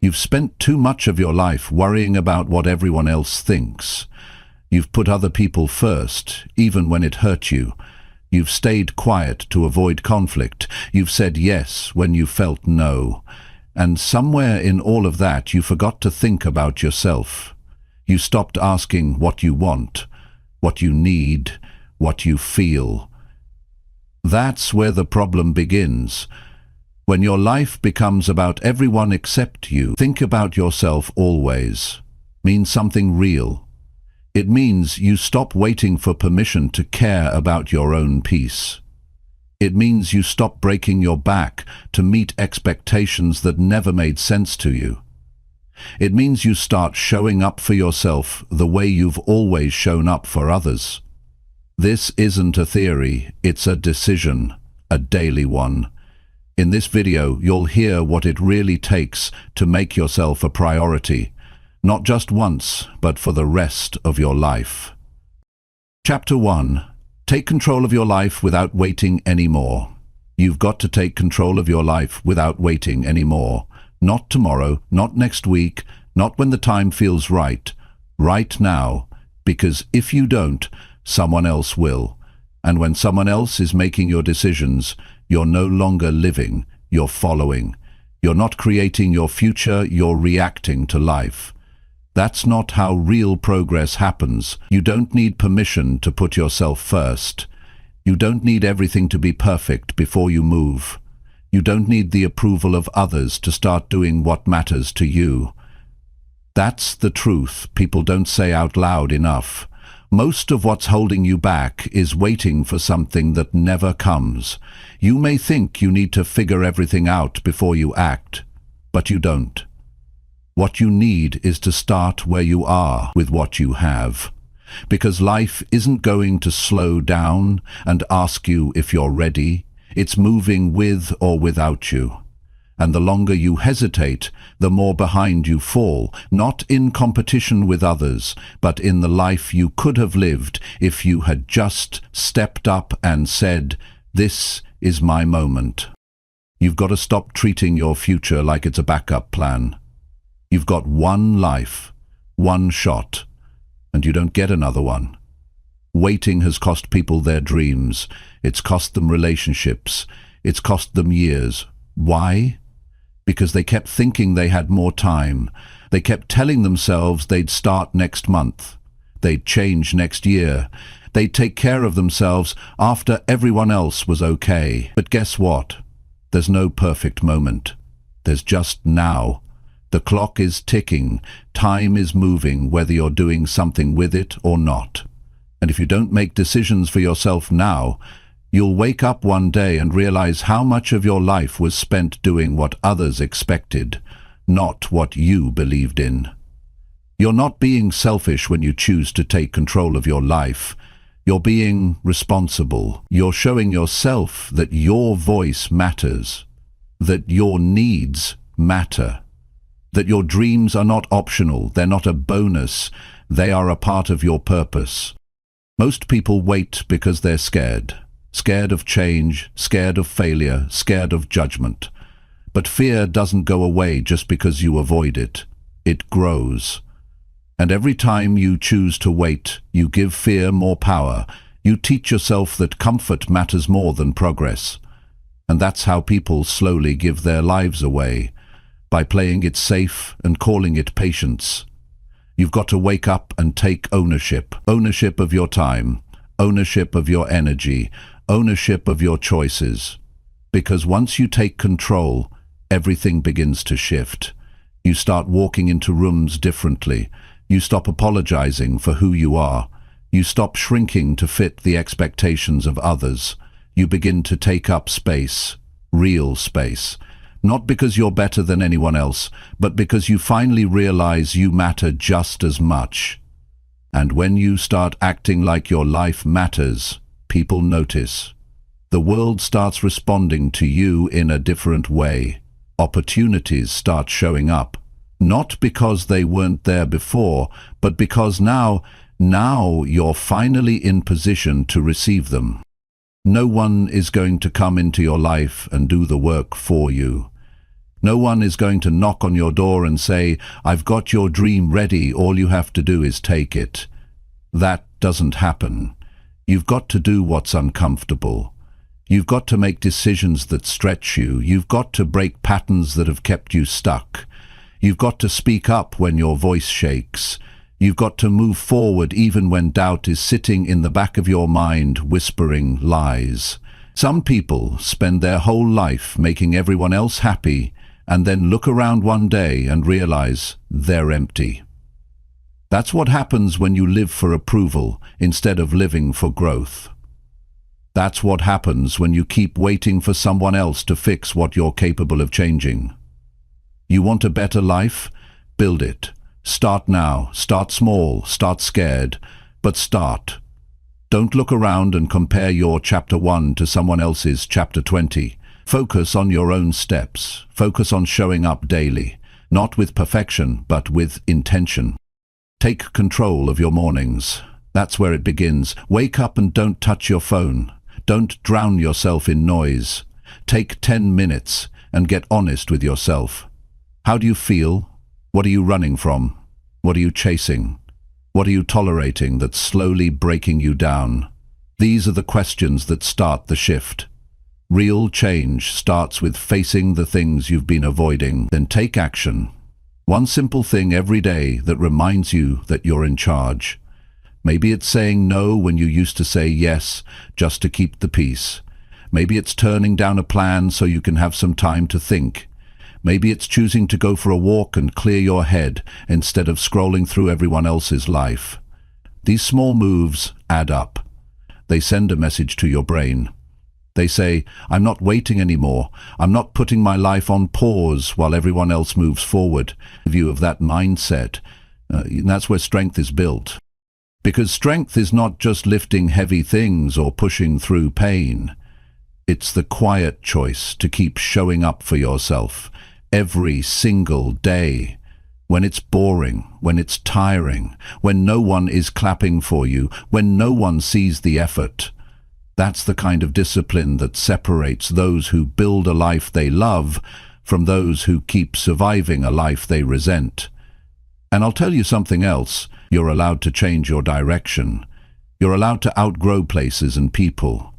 You've spent too much of your life worrying about what everyone else thinks. You've put other people first, even when it hurt you. You've stayed quiet to avoid conflict. You've said yes when you felt no. And somewhere in all of that, you forgot to think about yourself. You stopped asking what you want, what you need, what you feel. That's where the problem begins. When your life becomes about everyone except you, think about yourself always. Means something real. It means you stop waiting for permission to care about your own peace. It means you stop breaking your back to meet expectations that never made sense to you. It means you start showing up for yourself the way you've always shown up for others. This isn't a theory, it's a decision, a daily one. In this video, you'll hear what it really takes to make yourself a priority, not just once, but for the rest of your life. Chapter 1. Take control of your life without waiting anymore. You've got to take control of your life without waiting anymore. Not tomorrow, not next week, not when the time feels right. Right now, because if you don't, someone else will. And when someone else is making your decisions, you're no longer living, you're following. You're not creating your future, you're reacting to life. That's not how real progress happens. You don't need permission to put yourself first. You don't need everything to be perfect before you move. You don't need the approval of others to start doing what matters to you. That's the truth people don't say out loud enough. Most of what's holding you back is waiting for something that never comes. You may think you need to figure everything out before you act, but you don't. What you need is to start where you are with what you have. Because life isn't going to slow down and ask you if you're ready. It's moving with or without you. And the longer you hesitate, the more behind you fall, not in competition with others, but in the life you could have lived if you had just stepped up and said, "This is my moment." You've got to stop treating your future like it's a backup plan. You've got one life, one shot, and you don't get another one. Waiting has cost people their dreams. It's cost them relationships. It's cost them years. Why? Because they kept thinking they had more time. They kept telling themselves they'd start next month. They'd change next year. They'd take care of themselves after everyone else was okay. But guess what? There's no perfect moment. There's just now. The clock is ticking. Time is moving, whether you're doing something with it or not. And if you don't make decisions for yourself now, you'll wake up one day and realize how much of your life was spent doing what others expected, not what you believed in. You're not being selfish when you choose to take control of your life. You're being responsible. You're showing yourself that your voice matters, that your needs matter, that your dreams are not optional, they're not a bonus, they are a part of your purpose. Most people wait because they're scared. Scared of change, scared of failure, scared of judgment. But fear doesn't go away just because you avoid it. It grows. And every time you choose to wait, you give fear more power. You teach yourself that comfort matters more than progress. And that's how people slowly give their lives away, by playing it safe and calling it patience. You've got to wake up and take ownership. Ownership of your time. Ownership of your energy. Ownership of your choices. Because once you take control, everything begins to shift. You start walking into rooms differently. You stop apologizing for who you are. You stop shrinking to fit the expectations of others. You begin to take up space, real space. Not because you're better than anyone else, but because you finally realize you matter just as much. And when you start acting like your life matters, people notice. The world starts responding to you in a different way. Opportunities start showing up. Not because they weren't there before, but because now you're finally in position to receive them. No one is going to come into your life and do the work for you. No one is going to knock on your door and say, "I've got your dream ready, all you have to do is take it." That doesn't happen. You've got to do what's uncomfortable. You've got to make decisions that stretch you. You've got to break patterns that have kept you stuck. You've got to speak up when your voice shakes. You've got to move forward even when doubt is sitting in the back of your mind whispering lies. Some people spend their whole life making everyone else happy and then look around one day and realize they're empty. That's what happens when you live for approval instead of living for growth. That's what happens when you keep waiting for someone else to fix what you're capable of changing. You want a better life? Build it. Start now. Start small. Start scared. But start. Don't look around and compare your chapter 1 to someone else's chapter 20. Focus on your own steps. Focus on showing up daily. Not with perfection, but with intention. Take control of your mornings. That's where it begins. Wake up and don't touch your phone. Don't drown yourself in noise. Take 10 minutes and get honest with yourself. How do you feel? What are you running from? What are you chasing? What are you tolerating that's slowly breaking you down? These are the questions that start the shift. Real change starts with facing the things you've been avoiding. Then take action. One simple thing every day that reminds you that you're in charge. Maybe it's saying no when you used to say yes just to keep the peace. Maybe it's turning down a plan so you can have some time to think. Maybe it's choosing to go for a walk and clear your head instead of scrolling through everyone else's life. These small moves add up. They send a message to your brain. They say, "I'm not waiting anymore. I'm not putting my life on pause while everyone else moves forward." In view of that mindset, that's where strength is built. Because strength is not just lifting heavy things or pushing through pain. It's the quiet choice to keep showing up for yourself every single day. When it's boring, when it's tiring, when no one is clapping for you, when no one sees the effort. That's the kind of discipline that separates those who build a life they love from those who keep surviving a life they resent. And I'll tell you something else. You're allowed to change your direction. You're allowed to outgrow places and people.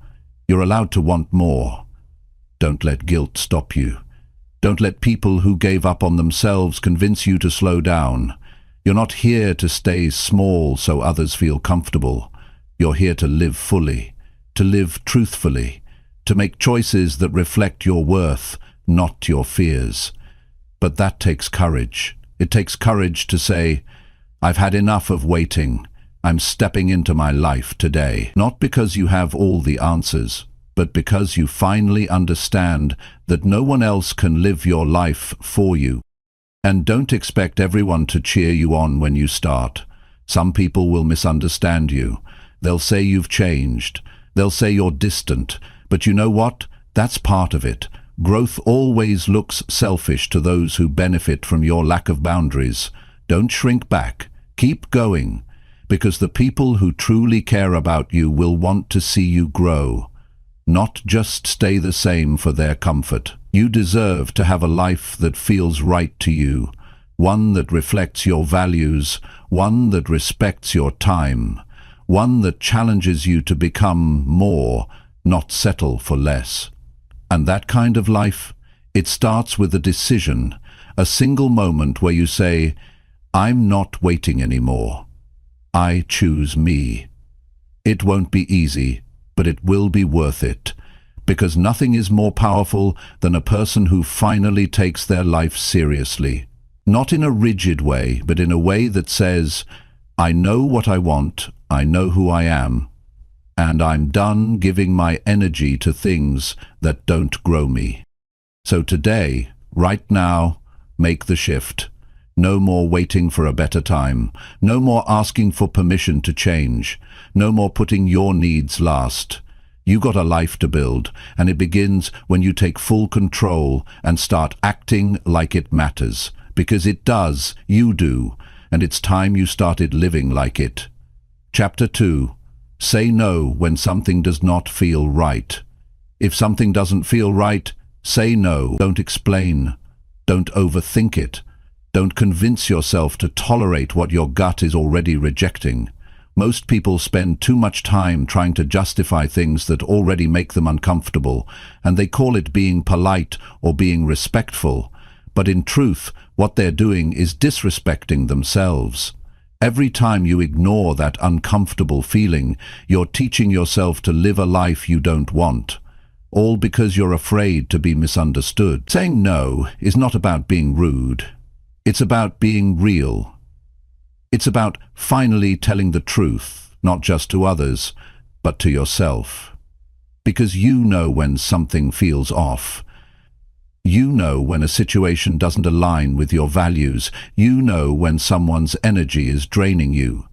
You're allowed to want more. Don't let guilt stop you. Don't let people who gave up on themselves convince you to slow down. You're not here to stay small so others feel comfortable. You're here to live fully, to live truthfully, to make choices that reflect your worth, not your fears. But that takes courage. It takes courage to say, "I've had enough of waiting. I'm stepping into my life today." Not because you have all the answers, but because you finally understand that no one else can live your life for you. And don't expect everyone to cheer you on when you start. Some people will misunderstand you. They'll say you've changed. They'll say you're distant. But you know what? That's part of it. Growth always looks selfish to those who benefit from your lack of boundaries. Don't shrink back. Keep going. Because the people who truly care about you will want to see you grow, not just stay the same for their comfort. You deserve to have a life that feels right to you, one that reflects your values, one that respects your time, one that challenges you to become more, not settle for less. And that kind of life, it starts with a decision, a single moment where you say, "I'm not waiting anymore. I choose me." It won't be easy, but it will be worth it, because nothing is more powerful than a person who finally takes their life seriously. Not in a rigid way, but in a way that says, "I know what I want, I know who I am, and I'm done giving my energy to things that don't grow me." So today, right now, make the shift. No more waiting for a better time. No more asking for permission to change. No more putting your needs last. You got a life to build, and it begins when you take full control and start acting like it matters. Because it does, you do, and it's time you started living like it. Chapter 2. Say no when something does not feel right. If something doesn't feel right, say no. Don't explain. Don't overthink it. Don't convince yourself to tolerate what your gut is already rejecting. Most people spend too much time trying to justify things that already make them uncomfortable, and they call it being polite or being respectful. But in truth, what they're doing is disrespecting themselves. Every time you ignore that uncomfortable feeling, you're teaching yourself to live a life you don't want. All because you're afraid to be misunderstood. Saying no is not about being rude. It's about being real. It's about finally telling the truth, not just to others, but to yourself. Because you know when something feels off. You know when a situation doesn't align with your values. You know when someone's energy is draining you.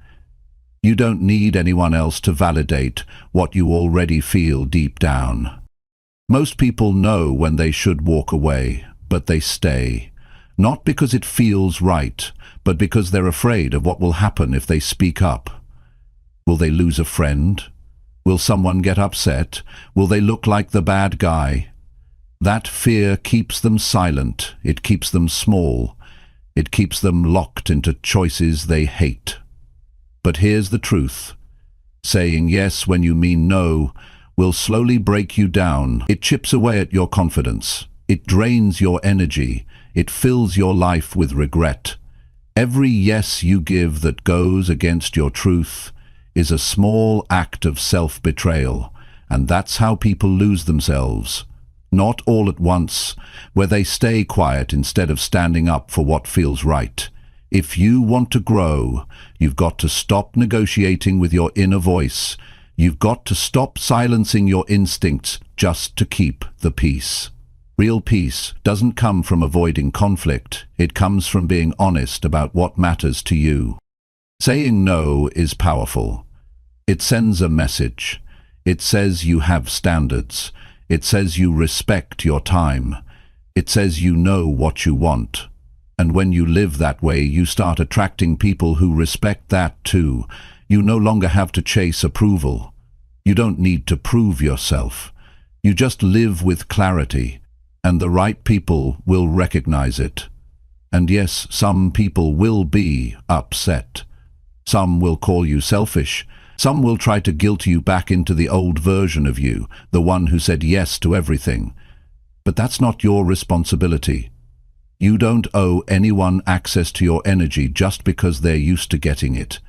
You don't need anyone else to validate what you already feel deep down. Most people know when they should walk away, but they stay. Not because it feels right, but because they're afraid of what will happen if they speak up. Will they lose a friend? Will someone get upset? Will they look like the bad guy? That fear keeps them silent. It keeps them small. It keeps them locked into choices they hate. But here's the truth. Saying yes when you mean no will slowly break you down. It chips away at your confidence. It drains your energy. It fills your life with regret. Every yes you give that goes against your truth is a small act of self-betrayal, and that's how people lose themselves. Not all at once, where they stay quiet instead of standing up for what feels right. If you want to grow, you've got to stop negotiating with your inner voice. You've got to stop silencing your instincts just to keep the peace. Real peace doesn't come from avoiding conflict. It comes from being honest about what matters to you. Saying no is powerful. It sends a message. It says you have standards. It says you respect your time. It says you know what you want. And when you live that way, you start attracting people who respect that too. You no longer have to chase approval. You don't need to prove yourself. You just live with clarity, and the right people will recognize it. And yes, some people will be upset. Some will call you selfish. Some will try to guilt you back into the old version of you, the one who said yes to everything. But that's not your responsibility. You don't owe anyone access to your energy just because they're used to getting it.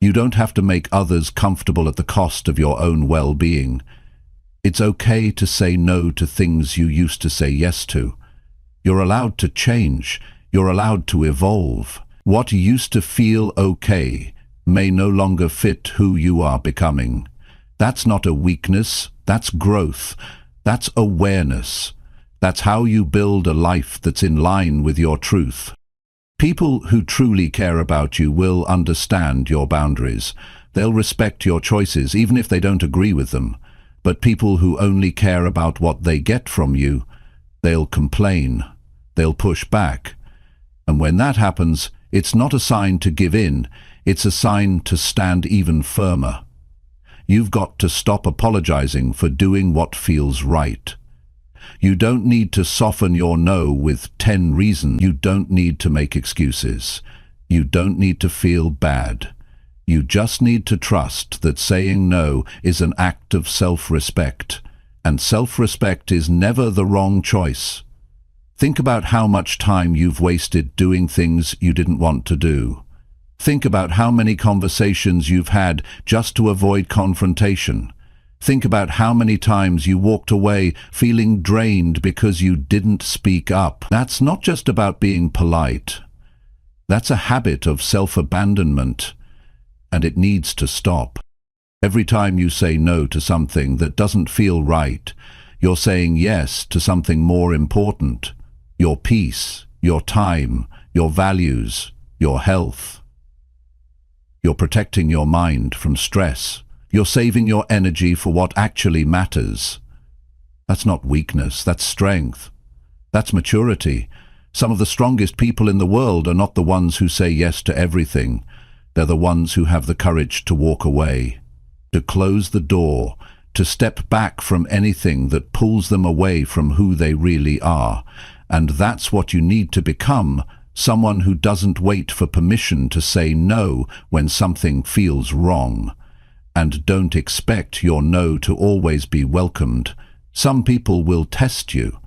You don't have to make others comfortable at the cost of your own well-being. It's okay to say no to things you used to say yes to. You're allowed to change. You're allowed to evolve. What used to feel okay may no longer fit who you are becoming. That's not a weakness. That's growth. That's awareness. That's how you build a life that's in line with your truth. People who truly care about you will understand your boundaries. They'll respect your choices, even if they don't agree with them. But people who only care about what they get from you, they'll complain. They'll push back. And when that happens, it's not a sign to give in. It's a sign to stand even firmer. You've got to stop apologizing for doing what feels right. You don't need to soften your no with 10 reasons. You don't need to make excuses. You don't need to feel bad. You just need to trust that saying no is an act of self-respect, and self-respect is never the wrong choice. Think about how much time you've wasted doing things you didn't want to do. Think about how many conversations you've had just to avoid confrontation. Think about how many times you walked away feeling drained because you didn't speak up. That's not just about being polite. That's a habit of self-abandonment, and it needs to stop. Every time you say no to something that doesn't feel right, you're saying yes to something more important. Your peace, your time, your values, your health. You're protecting your mind from stress. You're saving your energy for what actually matters. That's not weakness, that's strength. That's maturity. Some of the strongest people in the world are not the ones who say yes to everything. They're the ones who have the courage to walk away, to close the door, to step back from anything that pulls them away from who they really are. And that's what you need to become, someone who doesn't wait for permission to say no when something feels wrong. And don't expect your no to always be welcomed. Some people will test you.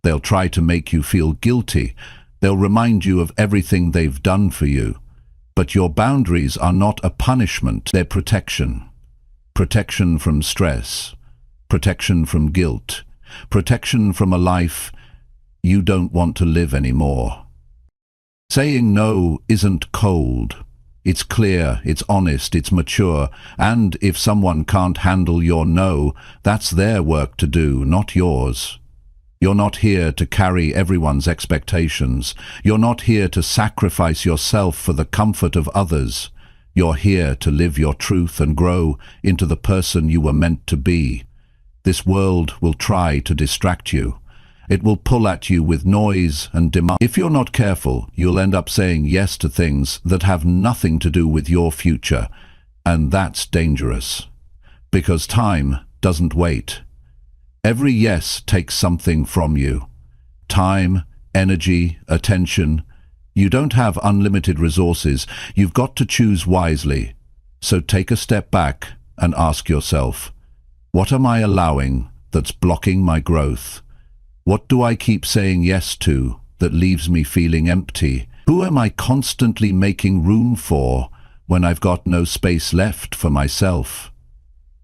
They'll try to make you feel guilty. They'll remind you of everything they've done for you. But your boundaries are not a punishment, they're protection. Protection from stress, protection from guilt, protection from a life you don't want to live anymore. Saying no isn't cold. It's clear, it's honest, it's mature, and if someone can't handle your no, that's their work to do, not yours. You're not here to carry everyone's expectations. You're not here to sacrifice yourself for the comfort of others. You're here to live your truth and grow into the person you were meant to be. This world will try to distract you. It will pull at you with noise and demand. If you're not careful, you'll end up saying yes to things that have nothing to do with your future, and that's dangerous. Because time doesn't wait. Every yes takes something from you. Time, energy, attention. You don't have unlimited resources. You've got to choose wisely. So take a step back and ask yourself, what am I allowing that's blocking my growth? What do I keep saying yes to that leaves me feeling empty? Who am I constantly making room for when I've got no space left for myself?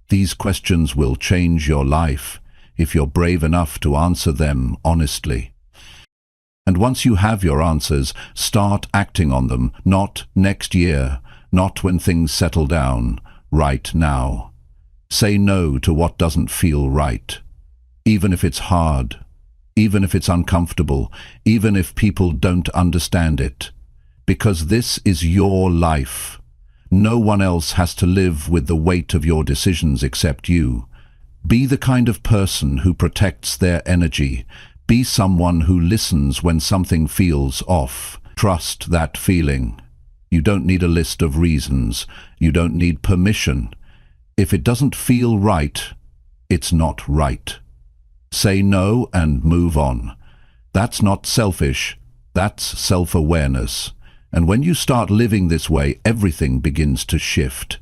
These questions will change your life if you're brave enough to answer them honestly. And once you have your answers, start acting on them, not next year, not when things settle down, right now. Say no to what doesn't feel right, even if it's hard. Even if it's uncomfortable, even if people don't understand it. Because this is your life. No one else has to live with the weight of your decisions except you. Be the kind of person who protects their energy. Be someone who listens when something feels off. Trust that feeling. You don't need a list of reasons. You don't need permission. If it doesn't feel right, it's not right. Say no and move on. That's not selfish, that's self-awareness. And when you start living this way, everything begins to shift.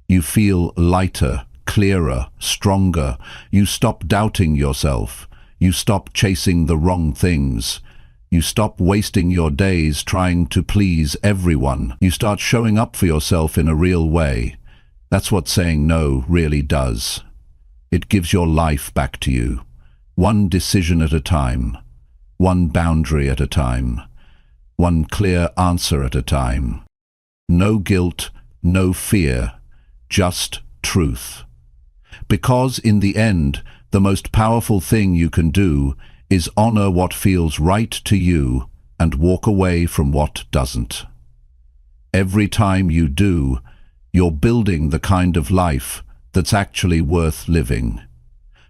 You feel lighter, clearer, stronger. You stop doubting yourself. You stop chasing the wrong things. You stop wasting your days trying to please everyone. You start showing up for yourself in a real way. That's what saying no really does. It gives your life back to you. One decision at a time, one boundary at a time, one clear answer at a time. No guilt, no fear, just truth. Because in the end, the most powerful thing you can do is honor what feels right to you and walk away from what doesn't. Every time you do, you're building the kind of life that's actually worth living.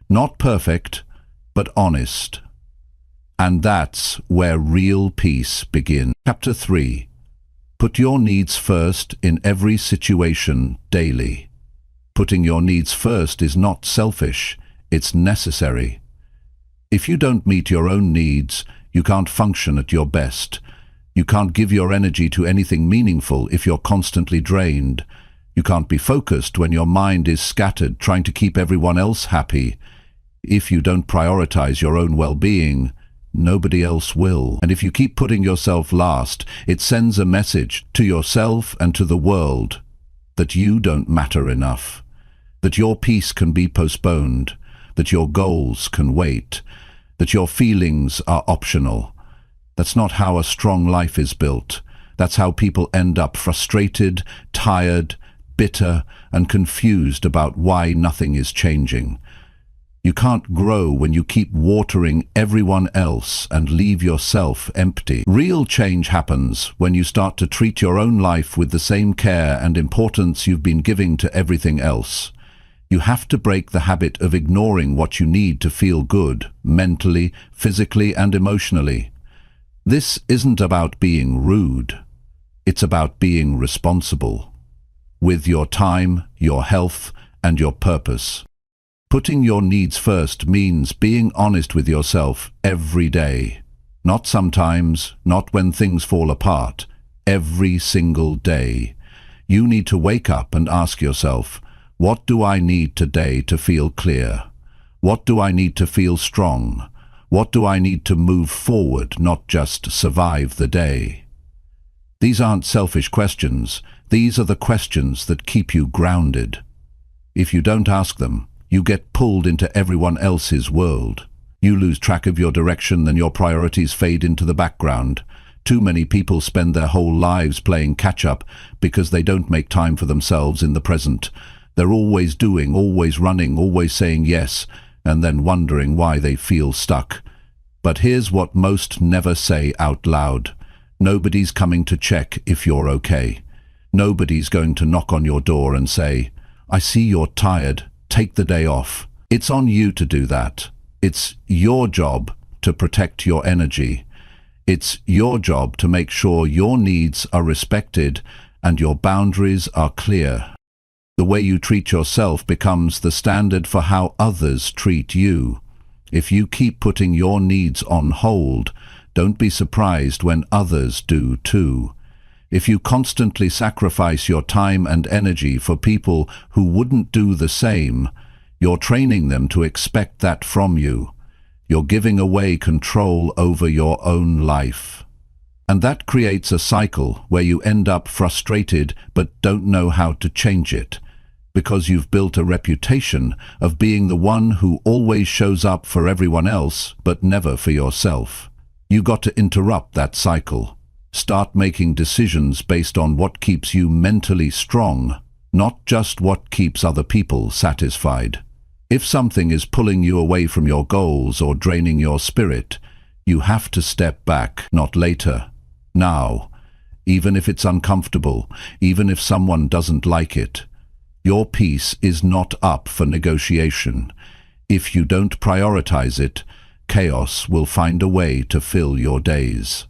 Not perfect, but honest. And that's where real peace begins. Chapter 3. Put your needs first in every situation daily. Putting your needs first is not selfish, it's necessary. If you don't meet your own needs, you can't function at your best. You can't give your energy to anything meaningful if you're constantly drained. You can't be focused when your mind is scattered trying to keep everyone else happy. If you don't prioritize your own well-being, nobody else will. And if you keep putting yourself last, it sends a message to yourself and to the world that you don't matter enough, that your peace can be postponed, that your goals can wait, that your feelings are optional. That's not how a strong life is built. That's how people end up frustrated, tired, bitter, and confused about why nothing is changing. You can't grow when you keep watering everyone else and leave yourself empty. Real change happens when you start to treat your own life with the same care and importance you've been giving to everything else. You have to break the habit of ignoring what you need to feel good, mentally, physically, and emotionally. This isn't about being rude. It's about being responsible. With your time, your health, and your purpose. Putting your needs first means being honest with yourself every day. Not sometimes, not when things fall apart. Every single day. You need to wake up and ask yourself, what do I need today to feel clear? What do I need to feel strong? What do I need to move forward, not just survive the day? These aren't selfish questions. These are the questions that keep you grounded. If you don't ask them, you get pulled into everyone else's world. You lose track of your direction, then your priorities fade into the background. Too many people spend their whole lives playing catch-up because they don't make time for themselves in the present. They're always doing, always running, always saying yes, and then wondering why they feel stuck. But here's what most never say out loud. Nobody's coming to check if you're okay. Nobody's going to knock on your door and say, I see you're tired, take the day off. It's on you to do that. It's your job to protect your energy. It's your job to make sure your needs are respected and your boundaries are clear. The way you treat yourself becomes the standard for how others treat you. If you keep putting your needs on hold, don't be surprised when others do too. If you constantly sacrifice your time and energy for people who wouldn't do the same, you're training them to expect that from you. You're giving away control over your own life. And that creates a cycle where you end up frustrated but don't know how to change it, because you've built a reputation of being the one who always shows up for everyone else but never for yourself. You got to interrupt that cycle. Start making decisions based on what keeps you mentally strong, not just what keeps other people satisfied. If something is pulling you away from your goals or draining your spirit, you have to step back, not later. Now, even if it's uncomfortable, even if someone doesn't like it. Your peace is not up for negotiation. If you don't prioritize it, chaos will find a way to fill your days.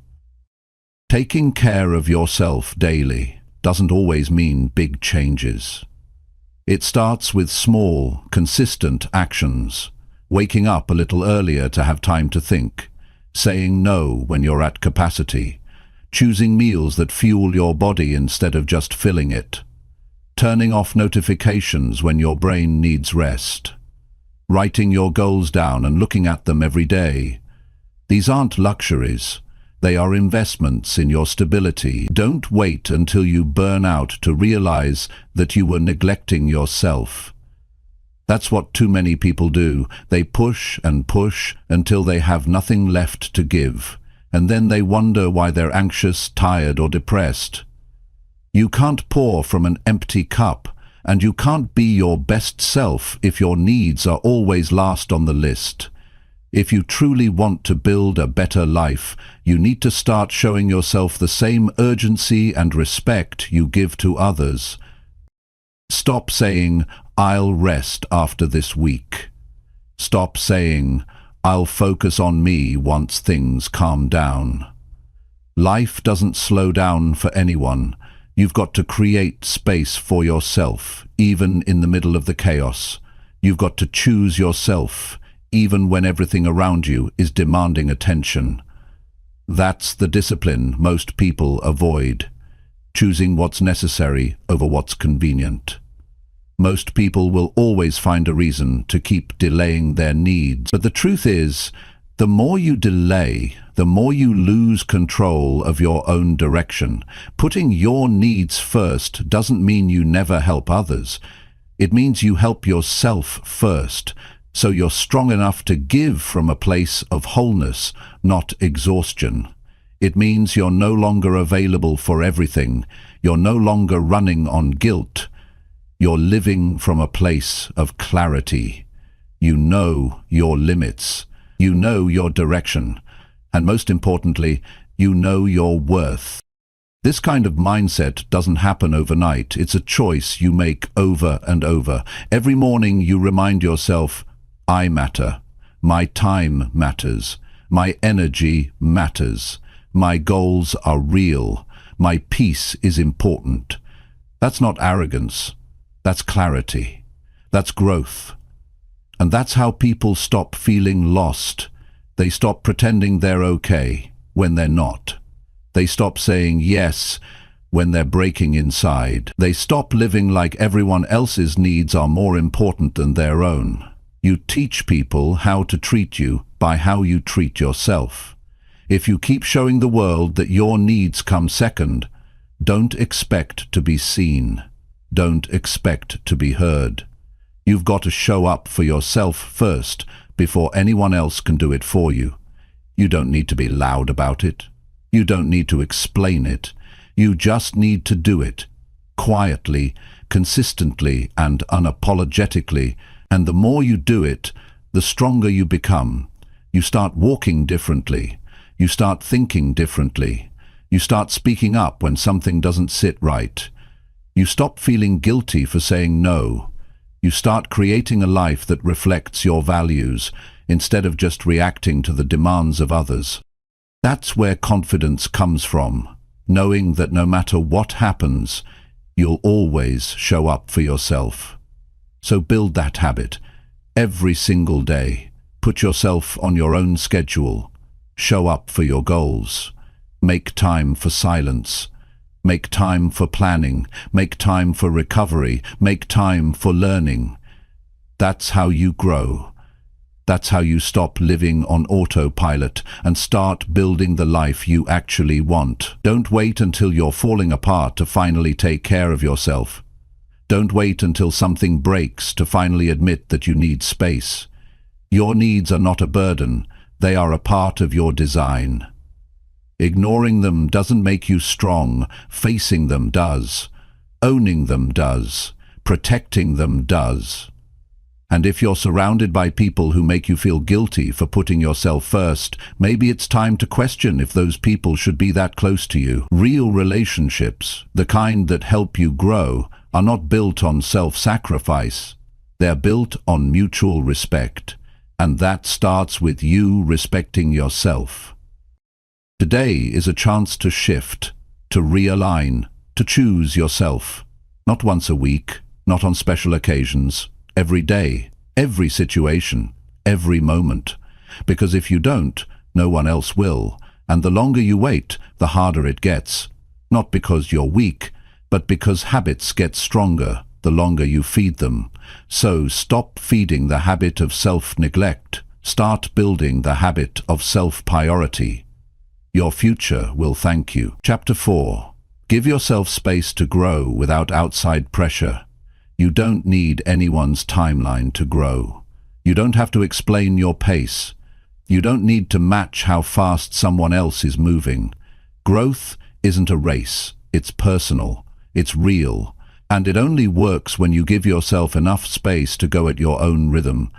Taking care of yourself daily doesn't always mean big changes. It starts with small, consistent actions. Waking up a little earlier to have time to think. Saying no when you're at capacity. Choosing meals that fuel your body instead of just filling it. Turning off notifications when your brain needs rest. Writing your goals down and looking at them every day. These aren't luxuries. They are investments in your stability. Don't wait until you burn out to realize that you were neglecting yourself. That's what too many people do. They push and push until they have nothing left to give, and then they wonder why they're anxious, tired, or depressed. You can't pour from an empty cup, and you can't be your best self if your needs are always last on the list. If you truly want to build a better life, you need to start showing yourself the same urgency and respect you give to others. Stop saying, I'll rest after this week. Stop saying, I'll focus on me once things calm down. Life doesn't slow down for anyone. You've got to create space for yourself, even in the middle of the chaos. You've got to choose yourself, even when everything around you is demanding attention. That's the discipline most people avoid, choosing what's necessary over what's convenient. Most people will always find a reason to keep delaying their needs, but the truth is, the more you delay, the more you lose control of your own direction. Putting your needs first doesn't mean you never help others. It means you help yourself first, so you're strong enough to give from a place of wholeness, not exhaustion. It means you're no longer available for everything. You're no longer running on guilt. You're living from a place of clarity. You know your limits. You know your direction. And most importantly, you know your worth. This kind of mindset doesn't happen overnight. It's a choice you make over and over. Every morning you remind yourself, I matter. My time matters. My energy matters. My goals are real. My peace is important. That's not arrogance. That's clarity. That's growth. And that's how people stop feeling lost. They stop pretending they're okay when they're not. They stop saying yes when they're breaking inside. They stop living like everyone else's needs are more important than their own. You teach people how to treat you by how you treat yourself. If you keep showing the world that your needs come second, don't expect to be seen. Don't expect to be heard. You've got to show up for yourself first before anyone else can do it for you. You don't need to be loud about it. You don't need to explain it. You just need to do it, quietly, consistently, and unapologetically. And the more you do it, the stronger you become. You start walking differently. You start thinking differently. You start speaking up when something doesn't sit right. You stop feeling guilty for saying no. You start creating a life that reflects your values instead of just reacting to the demands of others. That's where confidence comes from, knowing that no matter what happens, you'll always show up for yourself. So build that habit every single day. Put yourself on your own schedule. Show up for your goals. Make time for silence. Make time for planning. Make time for recovery. Make time for learning. That's how you grow. That's how you stop living on autopilot and start building the life you actually want. Don't wait until you're falling apart to finally take care of yourself. Don't wait until something breaks to finally admit that you need space. Your needs are not a burden. They are a part of your design. Ignoring them doesn't make you strong. Facing them does. Owning them does. Protecting them does. And if you're surrounded by people who make you feel guilty for putting yourself first, maybe it's time to question if those people should be that close to you. Real relationships, the kind that help you grow, are not built on self-sacrifice. They're built on mutual respect. And that starts with you respecting yourself. Today is a chance to shift, to realign, to choose yourself. Not once a week, not on special occasions. Every day, every situation, every moment. Because if you don't, no one else will. And the longer you wait, the harder it gets. Not because you're weak, but because habits get stronger the longer you feed them. So stop feeding the habit of self-neglect. Start building the habit of self-priority. Your future will thank you. Chapter 4. Give yourself space to grow without outside pressure. You don't need anyone's timeline to grow. You don't have to explain your pace. You don't need to match how fast someone else is moving. Growth isn't a race. It's personal. It's real. And it only works when you give yourself enough space to go at your own rhythm.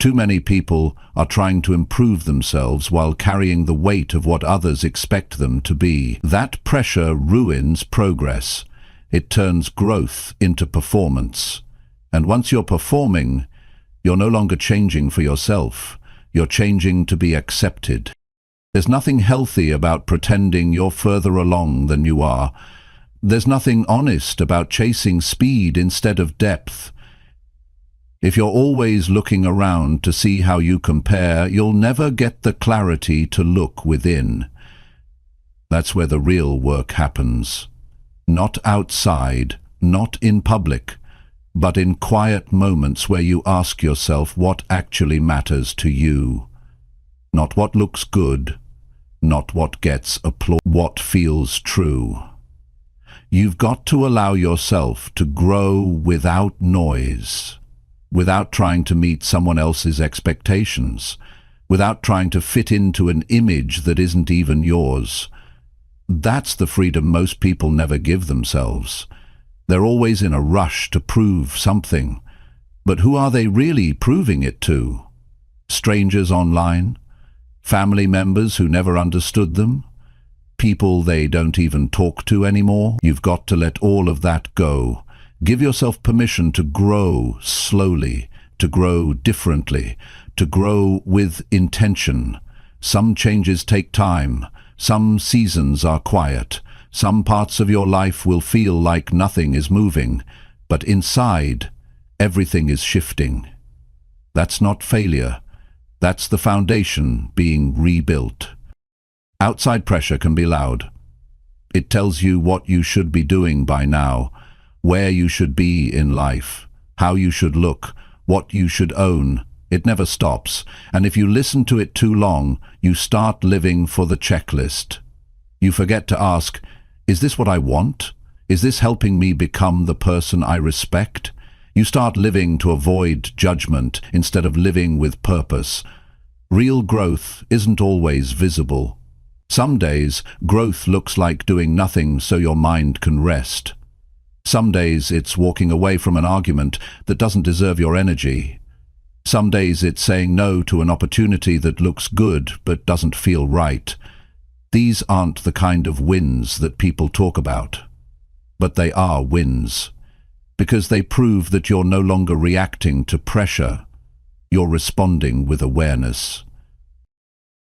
Too many people are trying to improve themselves while carrying the weight of what others expect them to be. That pressure ruins progress. It turns growth into performance. And once you're performing, you're no longer changing for yourself. You're changing to be accepted. There's nothing healthy about pretending you're further along than you are. There's nothing honest about chasing speed instead of depth. If you're always looking around to see how you compare, you'll never get the clarity to look within. That's where the real work happens. Not outside, not in public, but in quiet moments where you ask yourself what actually matters to you. Not what looks good, not what gets applause, what feels true. You've got to allow yourself to grow without noise, without trying to meet someone else's expectations, without trying to fit into an image that isn't even yours. That's the freedom most people never give themselves. They're always in a rush to prove something. But who are they really proving it to? Strangers online? Family members who never understood them? People they don't even talk to anymore? You've got to let all of that go. Give yourself permission to grow slowly, to grow differently, to grow with intention. Some changes take time. Some seasons are quiet. Some parts of your life will feel like nothing is moving, but inside, everything is shifting. That's not failure. That's the foundation being rebuilt. Outside pressure can be loud. It tells you what you should be doing by now, where you should be in life, how you should look, what you should own. It never stops, and if you listen to it too long, you start living for the checklist. You forget to ask, is this what I want? Is this helping me become the person I respect? You start living to avoid judgment instead of living with purpose. Real growth isn't always visible. Some days, growth looks like doing nothing so your mind can rest. Some days it's walking away from an argument that doesn't deserve your energy. Some days it's saying no to an opportunity that looks good but doesn't feel right. These aren't the kind of wins that people talk about. But they are wins, because they prove that you're no longer reacting to pressure. You're responding with awareness.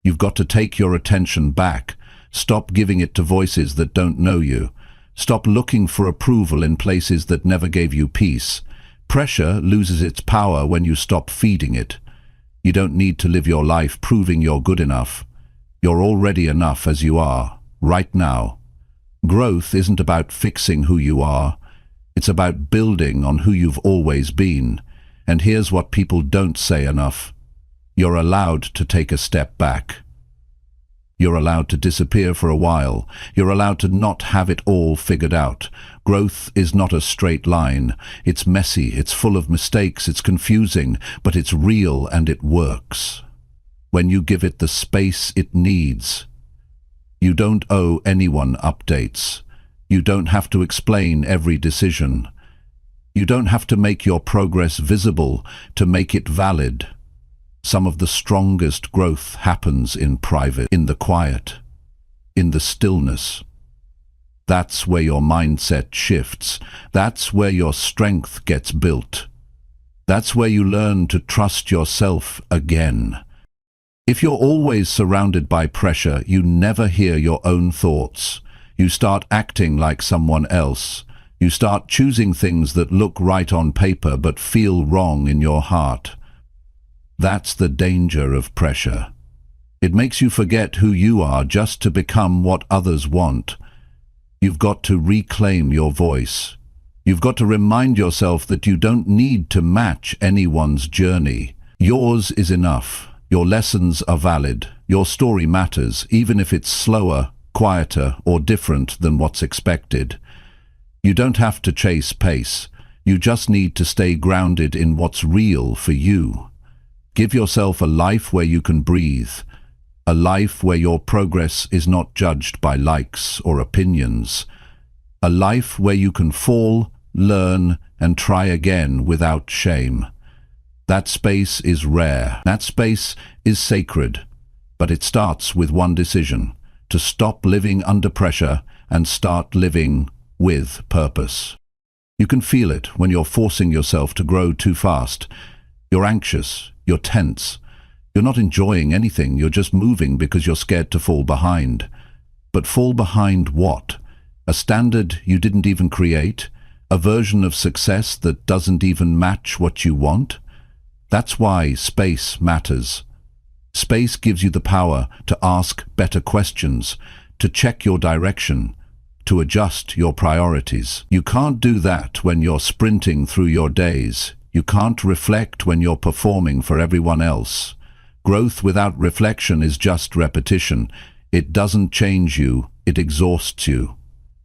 You've got to take your attention back. Stop giving it to voices that don't know you. Stop looking for approval in places that never gave you peace. Pressure loses its power when you stop feeding it. You don't need to live your life proving you're good enough. You're already enough as you are, right now. Growth isn't about fixing who you are. It's about building on who you've always been. And here's what people don't say enough. You're allowed to take a step back. You're allowed to disappear for a while. You're allowed to not have it all figured out. Growth is not a straight line. It's messy, it's full of mistakes, it's confusing, but it's real and it works. When you give it the space it needs. You don't owe anyone updates. You don't have to explain every decision. You don't have to make your progress visible to make it valid. Some of the strongest growth happens in private, in the quiet, in the stillness. That's where your mindset shifts. That's where your strength gets built. That's where you learn to trust yourself again. If you're always surrounded by pressure, you never hear your own thoughts. You start acting like someone else. You start choosing things that look right on paper but feel wrong in your heart. That's the danger of pressure. It makes you forget who you are just to become what others want. You've got to reclaim your voice. You've got to remind yourself that you don't need to match anyone's journey. Yours is enough. Your lessons are valid. Your story matters, even if it's slower, quieter, or different than what's expected. You don't have to chase pace. You just need to stay grounded in what's real for you. Give yourself a life where you can breathe, a life where your progress is not judged by likes or opinions, a life where you can fall, learn, and try again without shame. That space is rare. That space is sacred. But it starts with one decision: to stop living under pressure and start living with purpose. You can feel it when you're forcing yourself to grow too fast. You're anxious. You're tense. You're not enjoying anything. You're just moving because you're scared to fall behind. But fall behind what? A standard you didn't even create? A version of success that doesn't even match what you want? That's why space matters. Space gives you the power to ask better questions, to check your direction, to adjust your priorities. You can't do that when you're sprinting through your days. You can't reflect when you're performing for everyone else. Growth without reflection is just repetition. It doesn't change you, it exhausts you.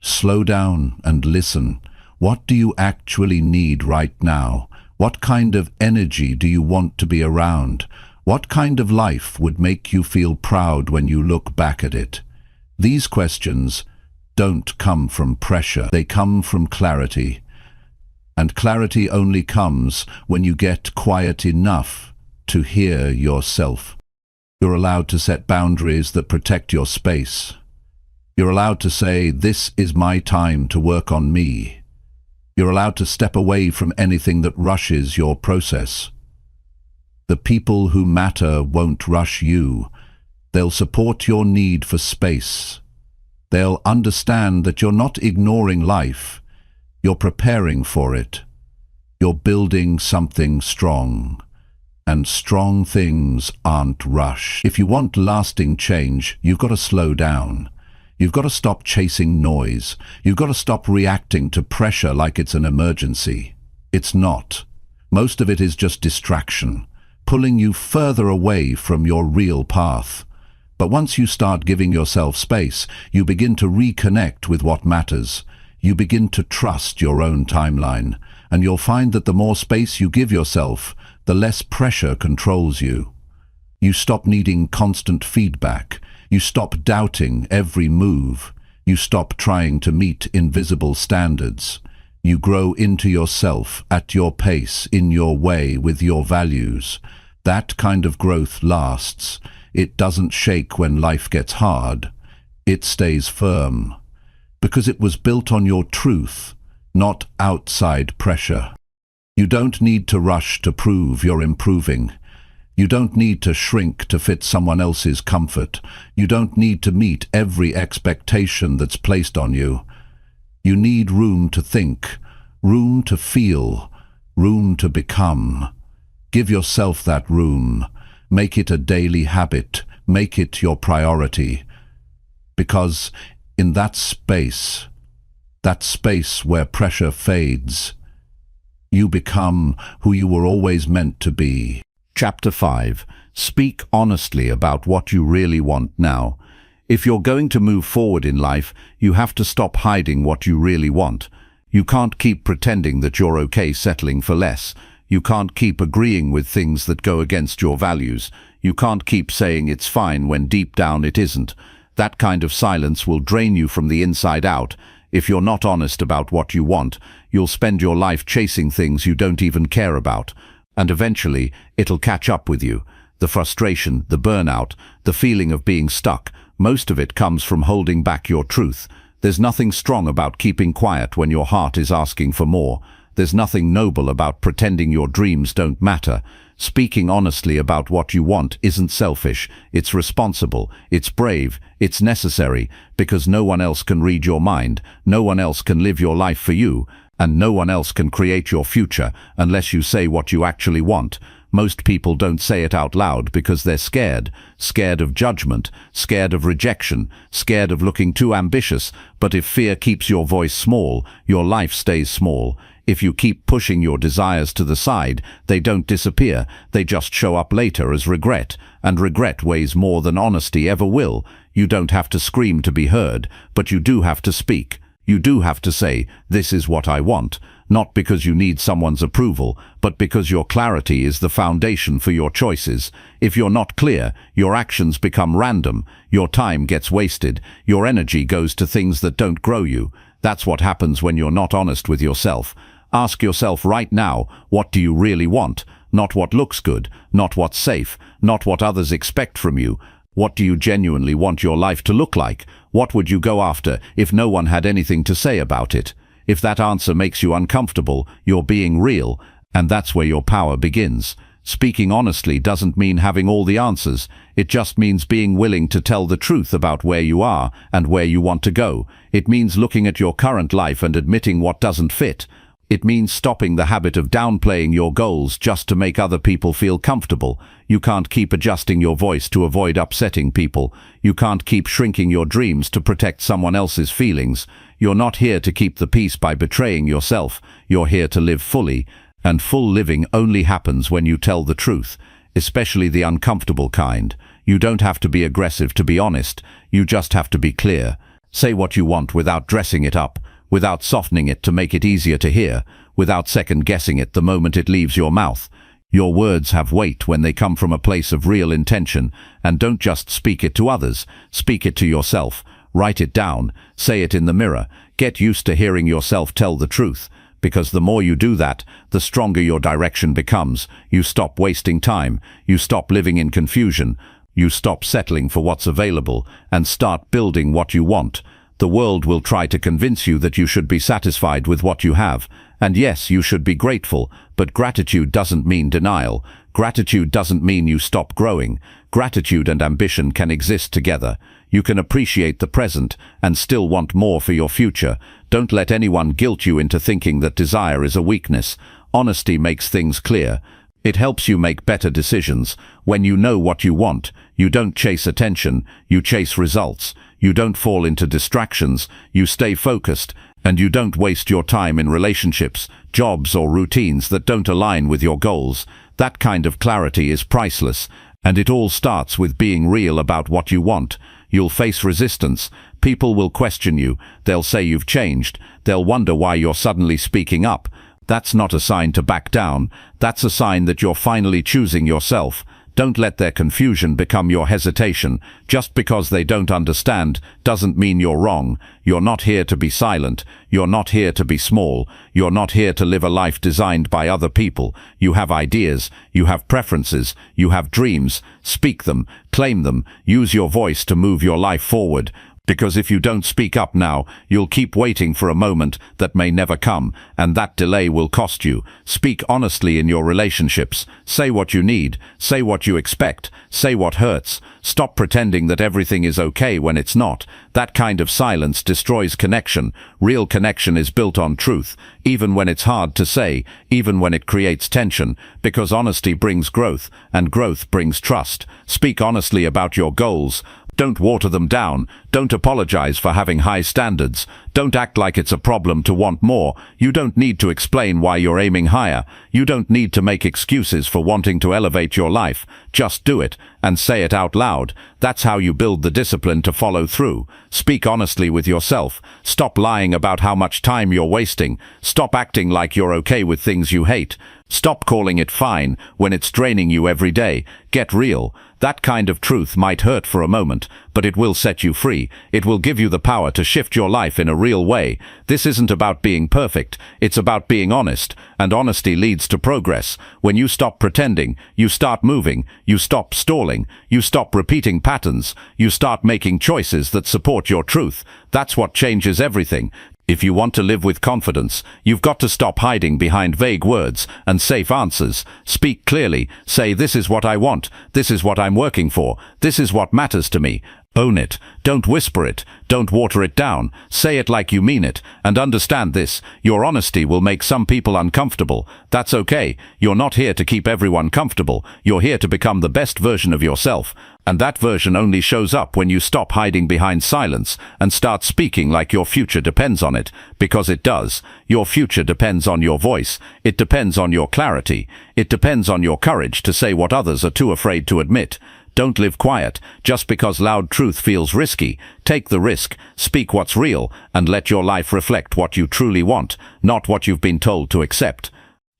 Slow down and listen. What do you actually need right now? What kind of energy do you want to be around? What kind of life would make you feel proud when you look back at it? These questions don't come from pressure. They come from clarity. And clarity only comes when you get quiet enough to hear yourself. You're allowed to set boundaries that protect your space. You're allowed to say, "This is my time to work on me." You're allowed to step away from anything that rushes your process. The people who matter won't rush you. They'll support your need for space. They'll understand that you're not ignoring life. You're preparing for it. You're building something strong. And strong things aren't rushed. If you want lasting change, you've got to slow down. You've got to stop chasing noise. You've got to stop reacting to pressure like it's an emergency. It's not. Most of it is just distraction, pulling you further away from your real path. But once you start giving yourself space, you begin to reconnect with what matters. You begin to trust your own timeline, and you'll find that the more space you give yourself, the less pressure controls you. You stop needing constant feedback. You stop doubting every move. You stop trying to meet invisible standards. You grow into yourself at your pace, in your way, with your values. That kind of growth lasts. It doesn't shake when life gets hard. It stays firm. Because it was built on your truth, not outside pressure. You don't need to rush to prove you're improving. You don't need to shrink to fit someone else's comfort. You don't need to meet every expectation that's placed on you. You need room to think, room to feel, room to become. Give yourself that room. Make it a daily habit. Make it your priority. Because in that space where pressure fades, you become who you were always meant to be. Chapter 5. Speak honestly about what you really want now. If you're going to move forward in life, you have to stop hiding what you really want. You can't keep pretending that you're okay settling for less. You can't keep agreeing with things that go against your values. You can't keep saying it's fine when deep down it isn't. That kind of silence will drain you from the inside out. If you're not honest about what you want, you'll spend your life chasing things you don't even care about. And eventually, it'll catch up with you. The frustration, the burnout, the feeling of being stuck, most of it comes from holding back your truth. There's nothing strong about keeping quiet when your heart is asking for more. There's nothing noble about pretending your dreams don't matter. Speaking honestly about what you want isn't selfish, it's responsible, it's brave, it's necessary, because no one else can read your mind, no one else can live your life for you, and no one else can create your future unless you say what you actually want. Most people don't say it out loud because they're scared of judgment, scared of rejection, scared of looking too ambitious. But if fear keeps your voice small, your life stays small. If you keep pushing your desires to the side, they don't disappear, they just show up later as regret, and regret weighs more than honesty ever will. You don't have to scream to be heard, but you do have to speak. You do have to say, "This is what I want," not because you need someone's approval, but because your clarity is the foundation for your choices. If you're not clear, your actions become random, your time gets wasted, your energy goes to things that don't grow you. That's what happens when you're not honest with yourself. Ask yourself right now, what do you really want? Not what looks good, not what's safe, not what others expect from you. What do you genuinely want your life to look like? What would you go after if no one had anything to say about it? If that answer makes you uncomfortable, you're being real, and that's where your power begins. Speaking honestly doesn't mean having all the answers. It just means being willing to tell the truth about where you are and where you want to go. It means looking at your current life and admitting what doesn't fit. It means stopping the habit of downplaying your goals just to make other people feel comfortable. You can't keep adjusting your voice to avoid upsetting people. You can't keep shrinking your dreams to protect someone else's feelings. You're not here to keep the peace by betraying yourself. You're here to live fully. And full living only happens when you tell the truth, especially the uncomfortable kind. You don't have to be aggressive to be honest. You just have to be clear. Say what you want without dressing it up, without softening it to make it easier to hear, without second-guessing it the moment it leaves your mouth. Your words have weight when they come from a place of real intention, and don't just speak it to others, speak it to yourself. Write it down, say it in the mirror. Get used to hearing yourself tell the truth, because the more you do that, the stronger your direction becomes. You stop wasting time, you stop living in confusion, you stop settling for what's available, and start building what you want. The world will try to convince you that you should be satisfied with what you have. And yes, you should be grateful, but gratitude doesn't mean denial. Gratitude doesn't mean you stop growing. Gratitude and ambition can exist together. You can appreciate the present and still want more for your future. Don't let anyone guilt you into thinking that desire is a weakness. Honesty makes things clear. It helps you make better decisions. When you know what you want, you don't chase attention, you chase results. You don't fall into distractions, you stay focused, and you don't waste your time in relationships, jobs or routines that don't align with your goals. That kind of clarity is priceless, and it all starts with being real about what you want. You'll face resistance. People will question you. They'll say you've changed. They'll wonder why you're suddenly speaking up. That's not a sign to back down. That's a sign that you're finally choosing yourself. Don't let their confusion become your hesitation. Just because they don't understand doesn't mean you're wrong. You're not here to be silent. You're not here to be small. You're not here to live a life designed by other people. You have ideas. You have preferences. You have dreams. Speak them. Claim them. Use your voice to move your life forward. Because if you don't speak up now, you'll keep waiting for a moment that may never come, and that delay will cost you. Speak honestly in your relationships. Say what you need. Say what you expect. Say what hurts. Stop pretending that everything is okay when it's not. That kind of silence destroys connection. Real connection is built on truth, even when it's hard to say, even when it creates tension, because honesty brings growth, and growth brings trust. Speak honestly about your goals. Don't water them down. Don't apologize for having high standards. Don't act like it's a problem to want more. You don't need to explain why you're aiming higher. You don't need to make excuses for wanting to elevate your life. Just do it, and say it out loud. That's how you build the discipline to follow through. Speak honestly with yourself. Stop lying about how much time you're wasting. Stop acting like you're okay with things you hate. Stop calling it fine when it's draining you every day. Get real. That kind of truth might hurt for a moment, but it will set you free. It will give you the power to shift your life in a real way. This isn't about being perfect. It's about being honest, and honesty leads to progress. When you stop pretending, you start moving. You stop stalling. You stop repeating patterns. You start making choices that support your truth. That's what changes everything. If you want to live with confidence, you've got to stop hiding behind vague words and safe answers. Speak clearly. Say, this is what I want. This is what I'm working for. This is what matters to me. Own it. Don't whisper it. Don't water it down. Say it like you mean it. And understand this. Your honesty will make some people uncomfortable. That's okay. You're not here to keep everyone comfortable. You're here to become the best version of yourself. And that version only shows up when you stop hiding behind silence and start speaking like your future depends on it. Because it does. Your future depends on your voice. It depends on your clarity. It depends on your courage to say what others are too afraid to admit. Don't live quiet, just because loud truth feels risky. Take the risk, speak what's real, and let your life reflect what you truly want, not what you've been told to accept.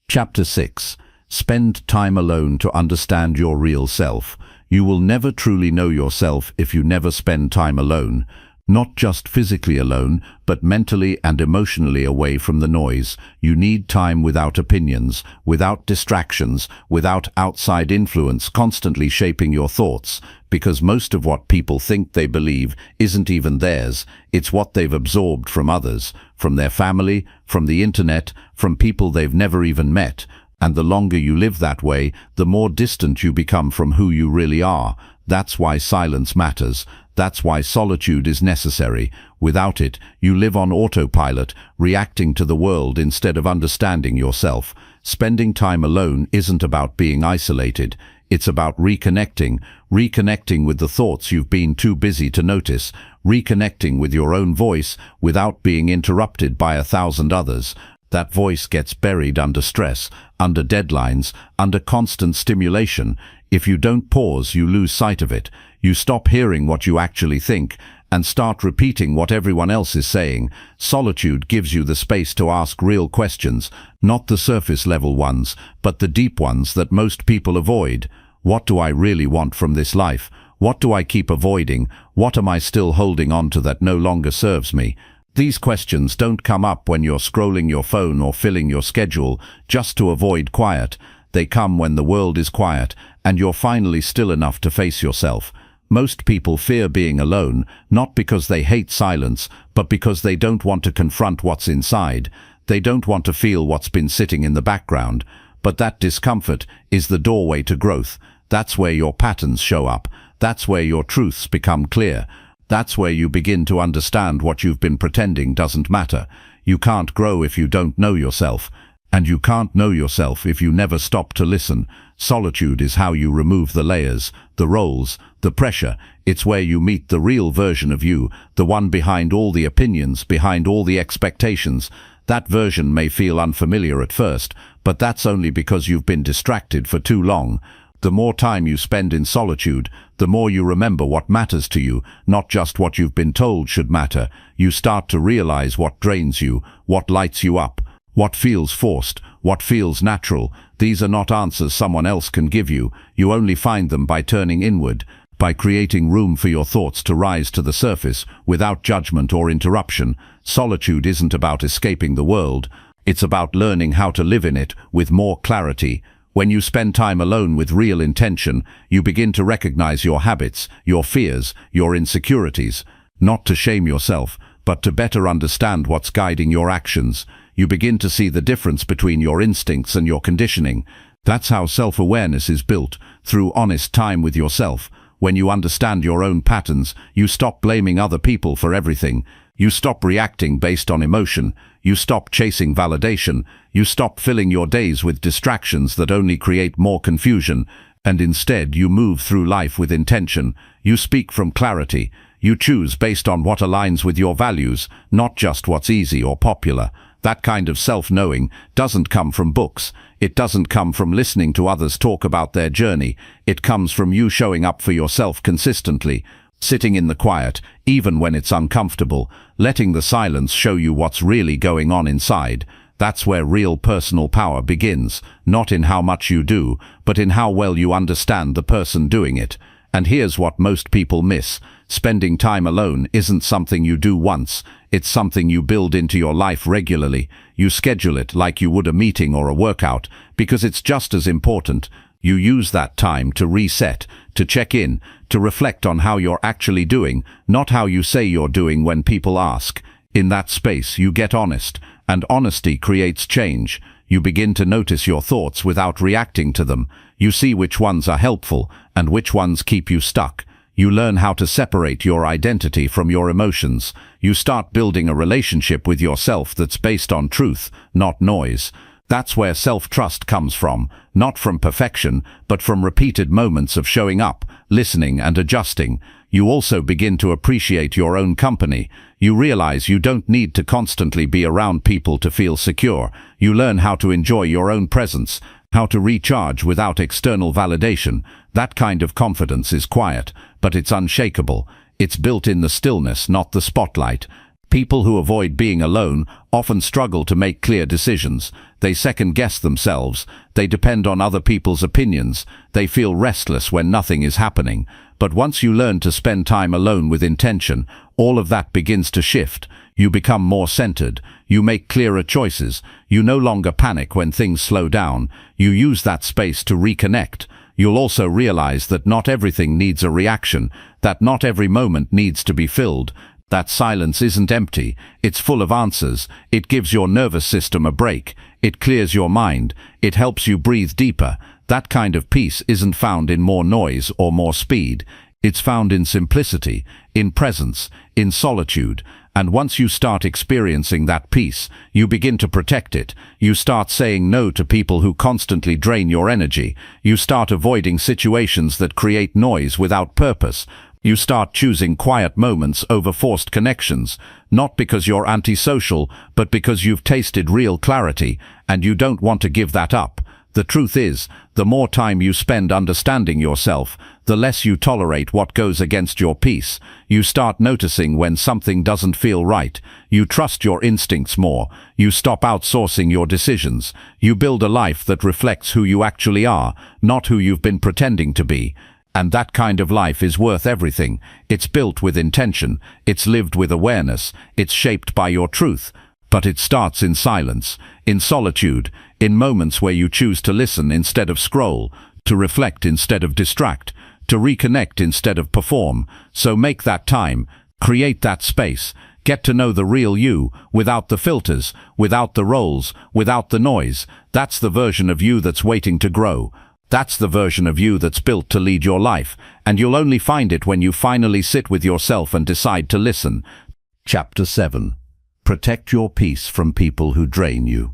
Chapter 6. Spend time alone to understand your real self. You will never truly know yourself if you never spend time alone. Not just physically alone, but mentally and emotionally away from the noise. You need time without opinions, without distractions, without outside influence constantly shaping your thoughts, because most of what people think they believe isn't even theirs. It's what they've absorbed from others, from their family, from the internet, from people they've never even met. And the longer you live that way, the more distant you become from who you really are. That's why silence matters. That's why solitude is necessary. Without it, you live on autopilot, reacting to the world instead of understanding yourself. Spending time alone isn't about being isolated. It's about reconnecting with the thoughts you've been too busy to notice, reconnecting with your own voice without being interrupted by 1,000 others. That voice gets buried under stress, under deadlines, under constant stimulation. If you don't pause, you lose sight of it. You stop hearing what you actually think and start repeating what everyone else is saying. Solitude gives you the space to ask real questions, not the surface-level ones, but the deep ones that most people avoid. What do I really want from this life? What do I keep avoiding? What am I still holding on to that no longer serves me? These questions don't come up when you're scrolling your phone or filling your schedule just to avoid quiet. They come when the world is quiet and you're finally still enough to face yourself. Most people fear being alone, not because they hate silence, but because they don't want to confront what's inside. They don't want to feel what's been sitting in the background. But that discomfort is the doorway to growth. That's where your patterns show up. That's where your truths become clear. That's where you begin to understand what you've been pretending doesn't matter. You can't grow if you don't know yourself. And you can't know yourself if you never stop to listen. Solitude is how you remove the layers, the roles, the pressure. It's where you meet the real version of you, the one behind all the opinions, behind all the expectations. That version may feel unfamiliar at first, but that's only because you've been distracted for too long. The more time you spend in solitude, the more you remember what matters to you, not just what you've been told should matter. You start to realize what drains you, what lights you up, what feels forced, what feels natural. These are not answers someone else can give you. You only find them by turning inward, by creating room for your thoughts to rise to the surface without judgment or interruption. Solitude isn't about escaping the world. It's about learning how to live in it with more clarity. When you spend time alone with real intention, you begin to recognize your habits, your fears, your insecurities. Not to shame yourself, but to better understand what's guiding your actions. You begin to see the difference between your instincts and your conditioning. That's how self-awareness is built, through honest time with yourself. When you understand your own patterns, you stop blaming other people for everything. You stop reacting based on emotion. You stop chasing validation. You stop filling your days with distractions that only create more confusion. And instead, you move through life with intention. You speak from clarity. You choose based on what aligns with your values, not just what's easy or popular. That kind of self-knowing doesn't come from books. It doesn't come from listening to others talk about their journey. It comes from you showing up for yourself consistently, sitting in the quiet, even when it's uncomfortable, letting the silence show you what's really going on inside. That's where real personal power begins, not in how much you do, but in how well you understand the person doing it. And here's what most people miss. Spending time alone isn't something you do once. It's something you build into your life regularly. You schedule it like you would a meeting or a workout, because it's just as important. You use that time to reset, to check in, to reflect on how you're actually doing, not how you say you're doing when people ask. In that space, you get honest, and honesty creates change. You begin to notice your thoughts without reacting to them. You see which ones are helpful and which ones keep you stuck. You learn how to separate your identity from your emotions. You start building a relationship with yourself that's based on truth, not noise. That's where self-trust comes from, not from perfection, but from repeated moments of showing up, listening and adjusting. You also begin to appreciate your own company. You realize you don't need to constantly be around people to feel secure. You learn how to enjoy your own presence, how to recharge without external validation. That kind of confidence is quiet, but it's unshakable. It's built in the stillness, not the spotlight. People who avoid being alone often struggle to make clear decisions. They second-guess themselves. They depend on other people's opinions. They feel restless when nothing is happening. But once you learn to spend time alone with intention, all of that begins to shift. You become more centered. You make clearer choices. You no longer panic when things slow down. You use that space to reconnect. You'll also realize that not everything needs a reaction, that not every moment needs to be filled. That silence isn't empty. It's full of answers. It gives your nervous system a break. It clears your mind. It helps you breathe deeper. That kind of peace isn't found in more noise or more speed. It's found in simplicity, in presence, in solitude. And once you start experiencing that peace, you begin to protect it. You start saying no to people who constantly drain your energy. You start avoiding situations that create noise without purpose. You start choosing quiet moments over forced connections, not because you're antisocial, but because you've tasted real clarity, and you don't want to give that up. The truth is, the more time you spend understanding yourself, the less you tolerate what goes against your peace. You start noticing when something doesn't feel right. You trust your instincts more. You stop outsourcing your decisions. You build a life that reflects who you actually are, not who you've been pretending to be. And that kind of life is worth everything. It's built with intention. It's lived with awareness. It's shaped by your truth. But it starts in silence, in solitude, in moments where you choose to listen instead of scroll, to reflect instead of distract, to reconnect instead of perform. So make that time, create that space, get to know the real you, without the filters, without the roles, without the noise. That's the version of you that's waiting to grow. That's the version of you that's built to lead your life, and you'll only find it when you finally sit with yourself and decide to listen. Chapter 7. Protect your peace from people who drain you.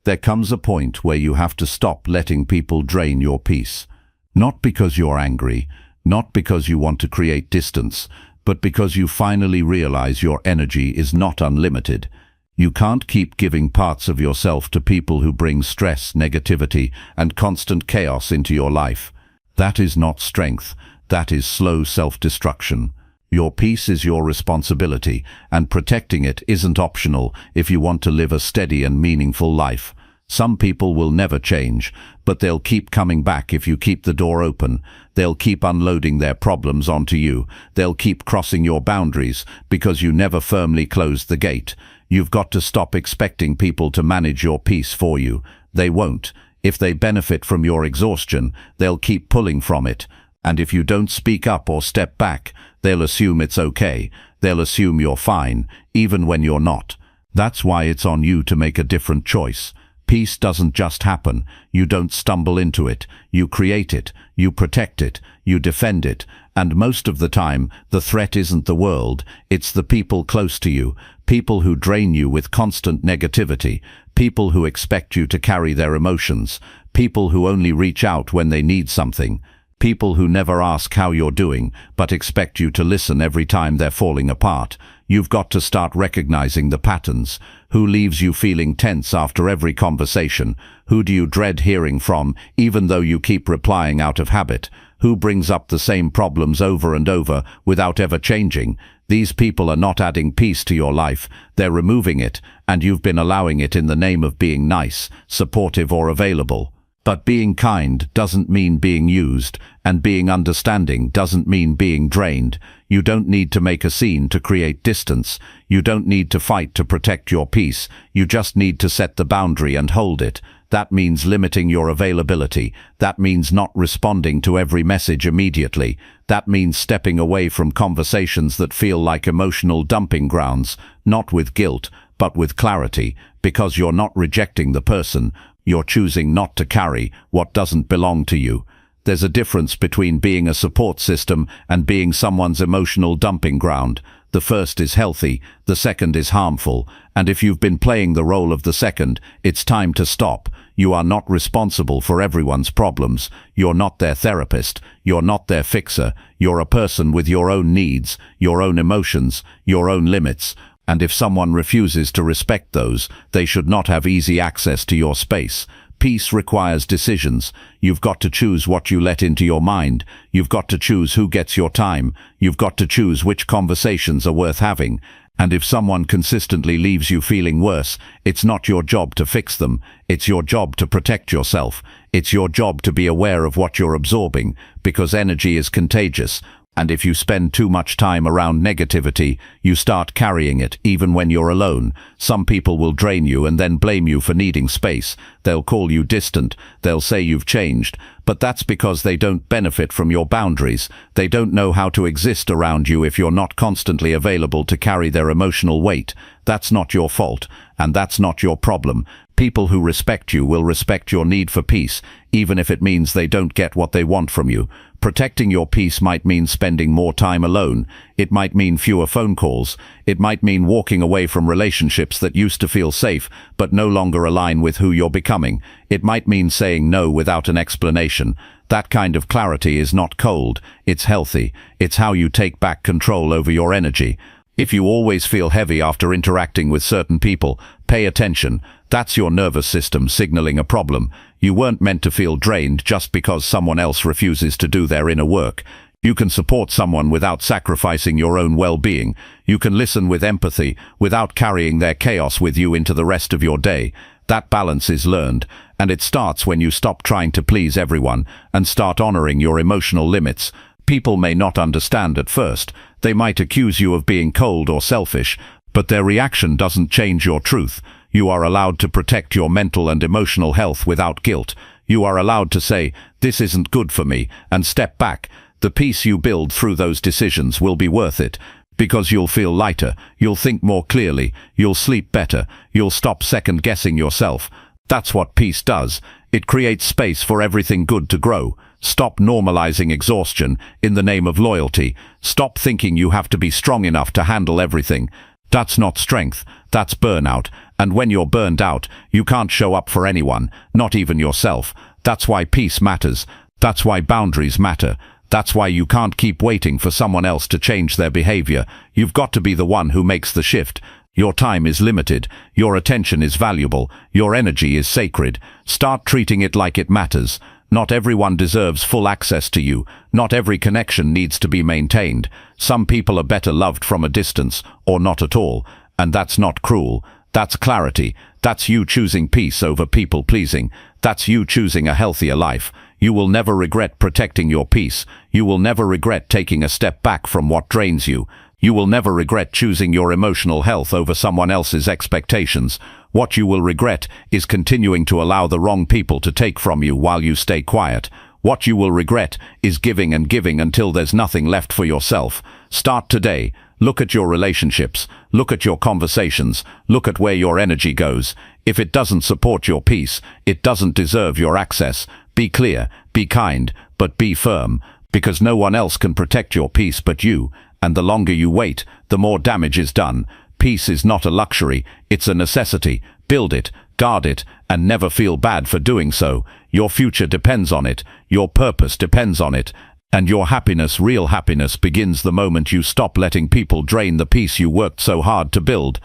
There comes a point where you have to stop letting people drain your peace. Not because you're angry, not because you want to create distance, but because you finally realize your energy is not unlimited. You can't keep giving parts of yourself to people who bring stress, negativity, and constant chaos into your life. That is not strength. That is slow self-destruction. Your peace is your responsibility, and protecting it isn't optional if you want to live a steady and meaningful life. Some people will never change, but they'll keep coming back if you keep the door open. They'll keep unloading their problems onto you. They'll keep crossing your boundaries because you never firmly closed the gate. You've got to stop expecting people to manage your peace for you. They won't. If they benefit from your exhaustion, they'll keep pulling from it. And if you don't speak up or step back, they'll assume it's okay. They'll assume you're fine, even when you're not. That's why it's on you to make a different choice. Peace doesn't just happen. You don't stumble into it. You create it. You protect it. You defend it. And most of the time, the threat isn't the world. It's the people close to you. People who drain you with constant negativity. People who expect you to carry their emotions. People who only reach out when they need something. People who never ask how you're doing, but expect you to listen every time they're falling apart. You've got to start recognizing the patterns. Who leaves you feeling tense after every conversation? Who do you dread hearing from, even though you keep replying out of habit? Who brings up the same problems over and over without ever changing? These people are not adding peace to your life. They're removing it, and you've been allowing it in the name of being nice, supportive, or available. But being kind doesn't mean being used, and being understanding doesn't mean being drained. You don't need to make a scene to create distance. You don't need to fight to protect your peace. You just need to set the boundary and hold it. That means limiting your availability. That means not responding to every message immediately. That means stepping away from conversations that feel like emotional dumping grounds, not with guilt, but with clarity, because you're not rejecting the person. You're choosing not to carry what doesn't belong to you. There's a difference between being a support system and being someone's emotional dumping ground. The first is healthy, the second is harmful, and if you've been playing the role of the second, it's time to stop. You are not responsible for everyone's problems. You're not their therapist. You're not their fixer. You're a person with your own needs, your own emotions, your own limits. And if someone refuses to respect those, they should not have easy access to your space. Peace requires decisions. You've got to choose what you let into your mind. You've got to choose who gets your time. You've got to choose which conversations are worth having. And if someone consistently leaves you feeling worse, it's not your job to fix them. It's your job to protect yourself. It's your job to be aware of what you're absorbing, because energy is contagious. And if you spend too much time around negativity, you start carrying it even when you're alone. Some people will drain you and then blame you for needing space. They'll call you distant. They'll say you've changed. But that's because they don't benefit from your boundaries. They don't know how to exist around you if you're not constantly available to carry their emotional weight. That's not your fault, and that's not your problem. People who respect you will respect your need for peace, even if it means they don't get what they want from you. Protecting your peace might mean spending more time alone. It might mean fewer phone calls. It might mean walking away from relationships that used to feel safe, but no longer align with who you're becoming. It might mean saying no without an explanation. That kind of clarity is not cold. It's healthy. It's how you take back control over your energy. If you always feel heavy after interacting with certain people, pay attention. That's your nervous system signaling a problem. You weren't meant to feel drained just because someone else refuses to do their inner work. You can support someone without sacrificing your own well-being. You can listen with empathy without carrying their chaos with you into the rest of your day. That balance is learned, and it starts when you stop trying to please everyone and start honoring your emotional limits. People may not understand at first. They might accuse you of being cold or selfish, but their reaction doesn't change your truth. You are allowed to protect your mental and emotional health without guilt. You are allowed to say, "This isn't good for me," and step back. The peace you build through those decisions will be worth it, because you'll feel lighter, you'll think more clearly, you'll sleep better, you'll stop second-guessing yourself. That's what peace does. It creates space for everything good to grow. Stop normalizing exhaustion in the name of loyalty. Stop thinking you have to be strong enough to handle everything. That's not strength, that's burnout, And when you're burned out, you can't show up for anyone, not even yourself. That's why peace matters. That's why boundaries matter. That's why you can't keep waiting for someone else to change their behavior. You've got to be the one who makes the shift. Your time is limited. Your attention is valuable. Your energy is sacred. Start treating it like it matters. Not everyone deserves full access to you. Not every connection needs to be maintained. Some people are better loved from a distance, or not at all. And that's not cruel. That's clarity. That's you choosing peace over people pleasing. That's you choosing a healthier life. You will never regret protecting your peace. You will never regret taking a step back from what drains you. You will never regret choosing your emotional health over someone else's expectations. What you will regret is continuing to allow the wrong people to take from you while you stay quiet. What you will regret is giving and giving until there's nothing left for yourself. Start today. Look at your relationships. Look at your conversations. Look at where your energy goes. If it doesn't support your peace, it doesn't deserve your access. Be clear, be kind, but be firm, because no one else can protect your peace but you, and the longer you wait, the more damage is done. Peace is not a luxury, it's a necessity. Build it, guard it, and never feel bad for doing so. Your future depends on it, your purpose depends on it, and your happiness, real happiness, begins the moment you stop letting people drain the peace you worked so hard to build.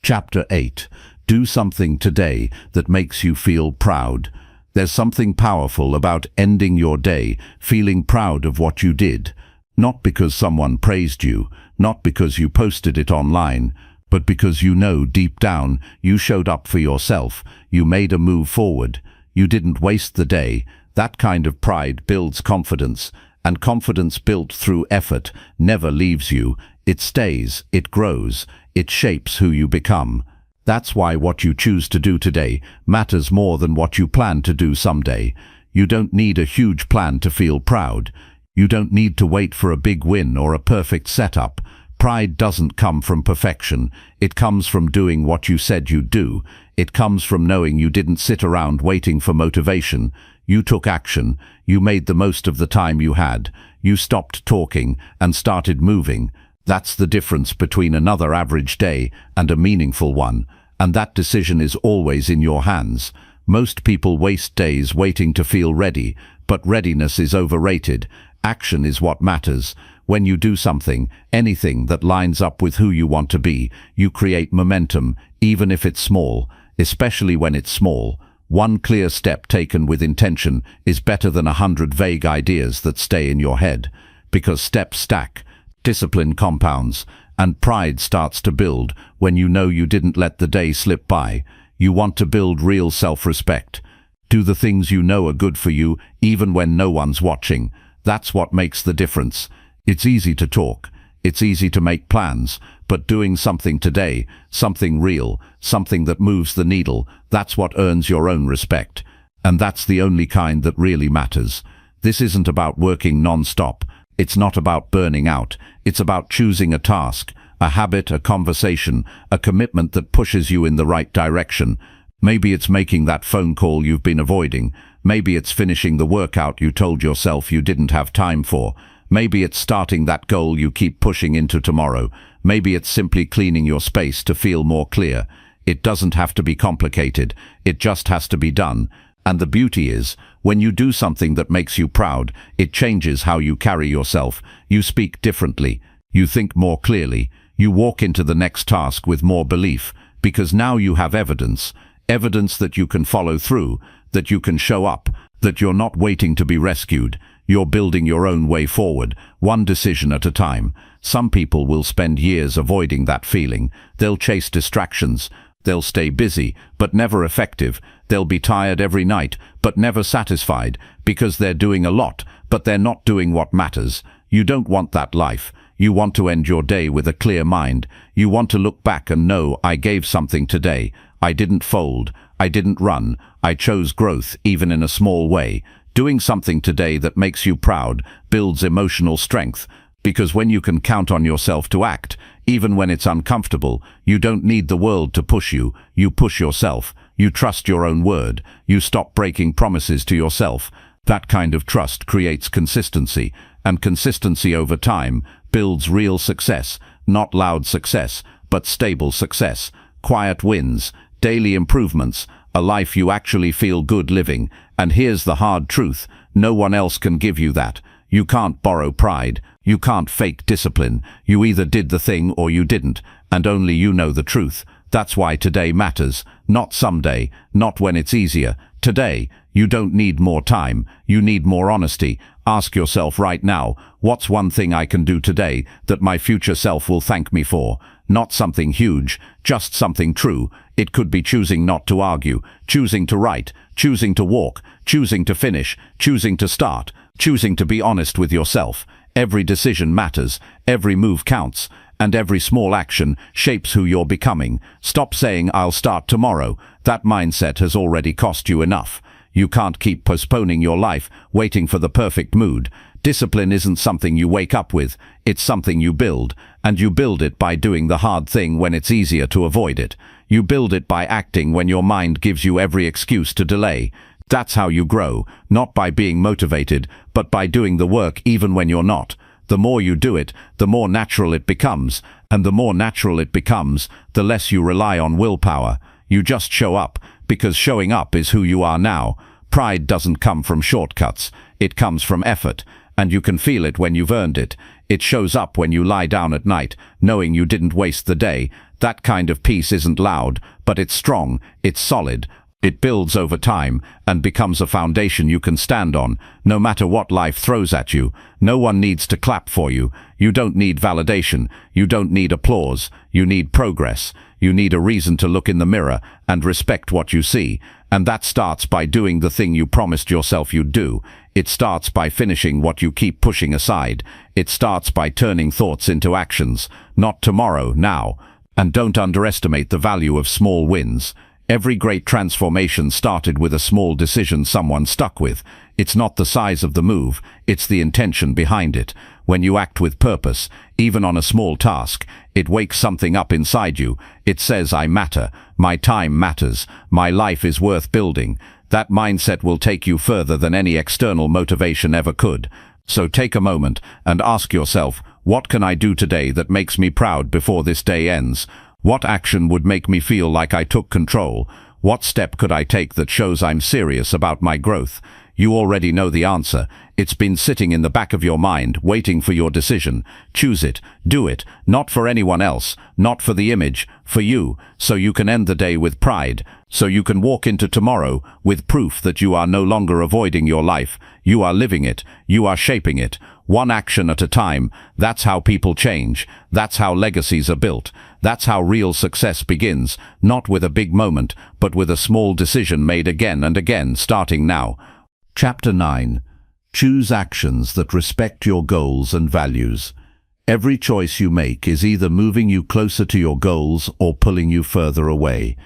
Chapter 8. Do something today that makes you feel proud. There's something powerful about ending your day feeling proud of what you did. Not because someone praised you, not because you posted it online, but because you know deep down you showed up for yourself, you made a move forward, you didn't waste the day. That kind of pride builds confidence, and confidence built through effort never leaves you. It stays, it grows, it shapes who you become. That's why what you choose to do today matters more than what you plan to do someday. You don't need a huge plan to feel proud. You don't need to wait for a big win or a perfect setup. Pride doesn't come from perfection. It comes from doing what you said you'd do. It comes from knowing you didn't sit around waiting for motivation. You took action. You made the most of the time you had. You stopped talking and started moving. That's the difference between another average day and a meaningful one. And that decision is always in your hands. Most people waste days waiting to feel ready, but readiness is overrated. Action is what matters. When you do something, anything that lines up with who you want to be, you create momentum, even if it's small, especially when it's small. One clear step taken with intention is better than 100 vague ideas that stay in your head, because steps stack, discipline compounds, and pride starts to build when you know you didn't let the day slip by. You want to build real self-respect. Do the things you know are good for you, even when no one's watching. That's what makes the difference. It's easy to talk. It's easy to make plans. But doing something today, something real, something that moves the needle, that's what earns your own respect. And that's the only kind that really matters. This isn't about working non-stop. It's not about burning out. It's about choosing a task, a habit, a conversation, a commitment that pushes you in the right direction. Maybe it's making that phone call you've been avoiding. Maybe it's finishing the workout you told yourself you didn't have time for. Maybe it's starting that goal you keep pushing into tomorrow. Maybe it's simply cleaning your space to feel more clear. It doesn't have to be complicated. It just has to be done. And the beauty is, when you do something that makes you proud, it changes how you carry yourself. You speak differently. You think more clearly. You walk into the next task with more belief, because now you have evidence. Evidence that you can follow through, that you can show up, that you're not waiting to be rescued. You're building your own way forward, one decision at a time. Some people will spend years avoiding that feeling. They'll chase distractions. They'll stay busy, but never effective. They'll be tired every night, but never satisfied, because they're doing a lot, but they're not doing what matters. You don't want that life. You want to end your day with a clear mind. You want to look back and know, I gave something today. I didn't fold. I didn't run. I chose growth, even in a small way. Doing something today that makes you proud builds emotional strength, because when you can count on yourself to act, even when it's uncomfortable, you don't need the world to push you. You push yourself. You trust your own word. You stop breaking promises to yourself. That kind of trust creates consistency, and consistency over time builds real success, not loud success, but stable success. Quiet wins, daily improvements, a life you actually feel good living. And here's the hard truth: no one else can give you that. You can't borrow pride. You can't fake discipline. You either did the thing or you didn't, and only you know the truth. That's why today matters, not someday, not when it's easier. Today, you don't need more time, you need more honesty. Ask yourself right now, what's one thing I can do today that my future self will thank me for? Not something huge, just something true. It could be choosing not to argue, choosing to write, choosing to walk, choosing to finish, choosing to start, choosing to be honest with yourself. Every decision matters, every move counts, and every small action shapes who you're becoming. Stop saying, "I'll start tomorrow." That mindset has already cost you enough. You can't keep postponing your life, waiting for the perfect mood. Discipline isn't something you wake up with, it's something you build, and you build it by doing the hard thing when it's easier to avoid it. You build it by acting when your mind gives you every excuse to delay. That's how you grow, not by being motivated, but by doing the work even when you're not. The more you do it, the more natural it becomes, and the more natural it becomes, the less you rely on willpower. You just show up, because showing up is who you are now. Pride doesn't come from shortcuts, it comes from effort, and you can feel it when you've earned it. It shows up when you lie down at night, knowing you didn't waste the day. That kind of peace isn't loud, but it's strong, it's solid. It builds over time and becomes a foundation you can stand on, no matter what life throws at you. No one needs to clap for you. You don't need validation. You don't need applause. You need progress. You need a reason to look in the mirror and respect what you see. And that starts by doing the thing you promised yourself you'd do. It starts by finishing what you keep pushing aside. It starts by turning thoughts into actions. Not tomorrow, now. And don't underestimate the value of small wins. Every great transformation started with a small decision someone stuck with. It's not the size of the move, it's the intention behind it. When you act with purpose, even on a small task, it wakes something up inside you. It says, "I matter, my time matters, my life is worth building." That mindset will take you further than any external motivation ever could. So take a moment and ask yourself, what can I do today that makes me proud before this day ends? What action would make me feel like I took control? What step could I take that shows I'm serious about my growth? You already know the answer. It's been sitting in the back of your mind, waiting for your decision. Choose it. Do it. Not for anyone else. Not for the image. For you. So you can end the day with pride. So you can walk into tomorrow with proof that you are no longer avoiding your life. You are living it. You are shaping it. One action at a time. That's how people change. That's how legacies are built. That's how real success begins. Not with a big moment, but with a small decision made again and again, starting now. Chapter 9. Choose actions that respect your goals and values. Every choice you make is either moving you closer to your goals or pulling you further away.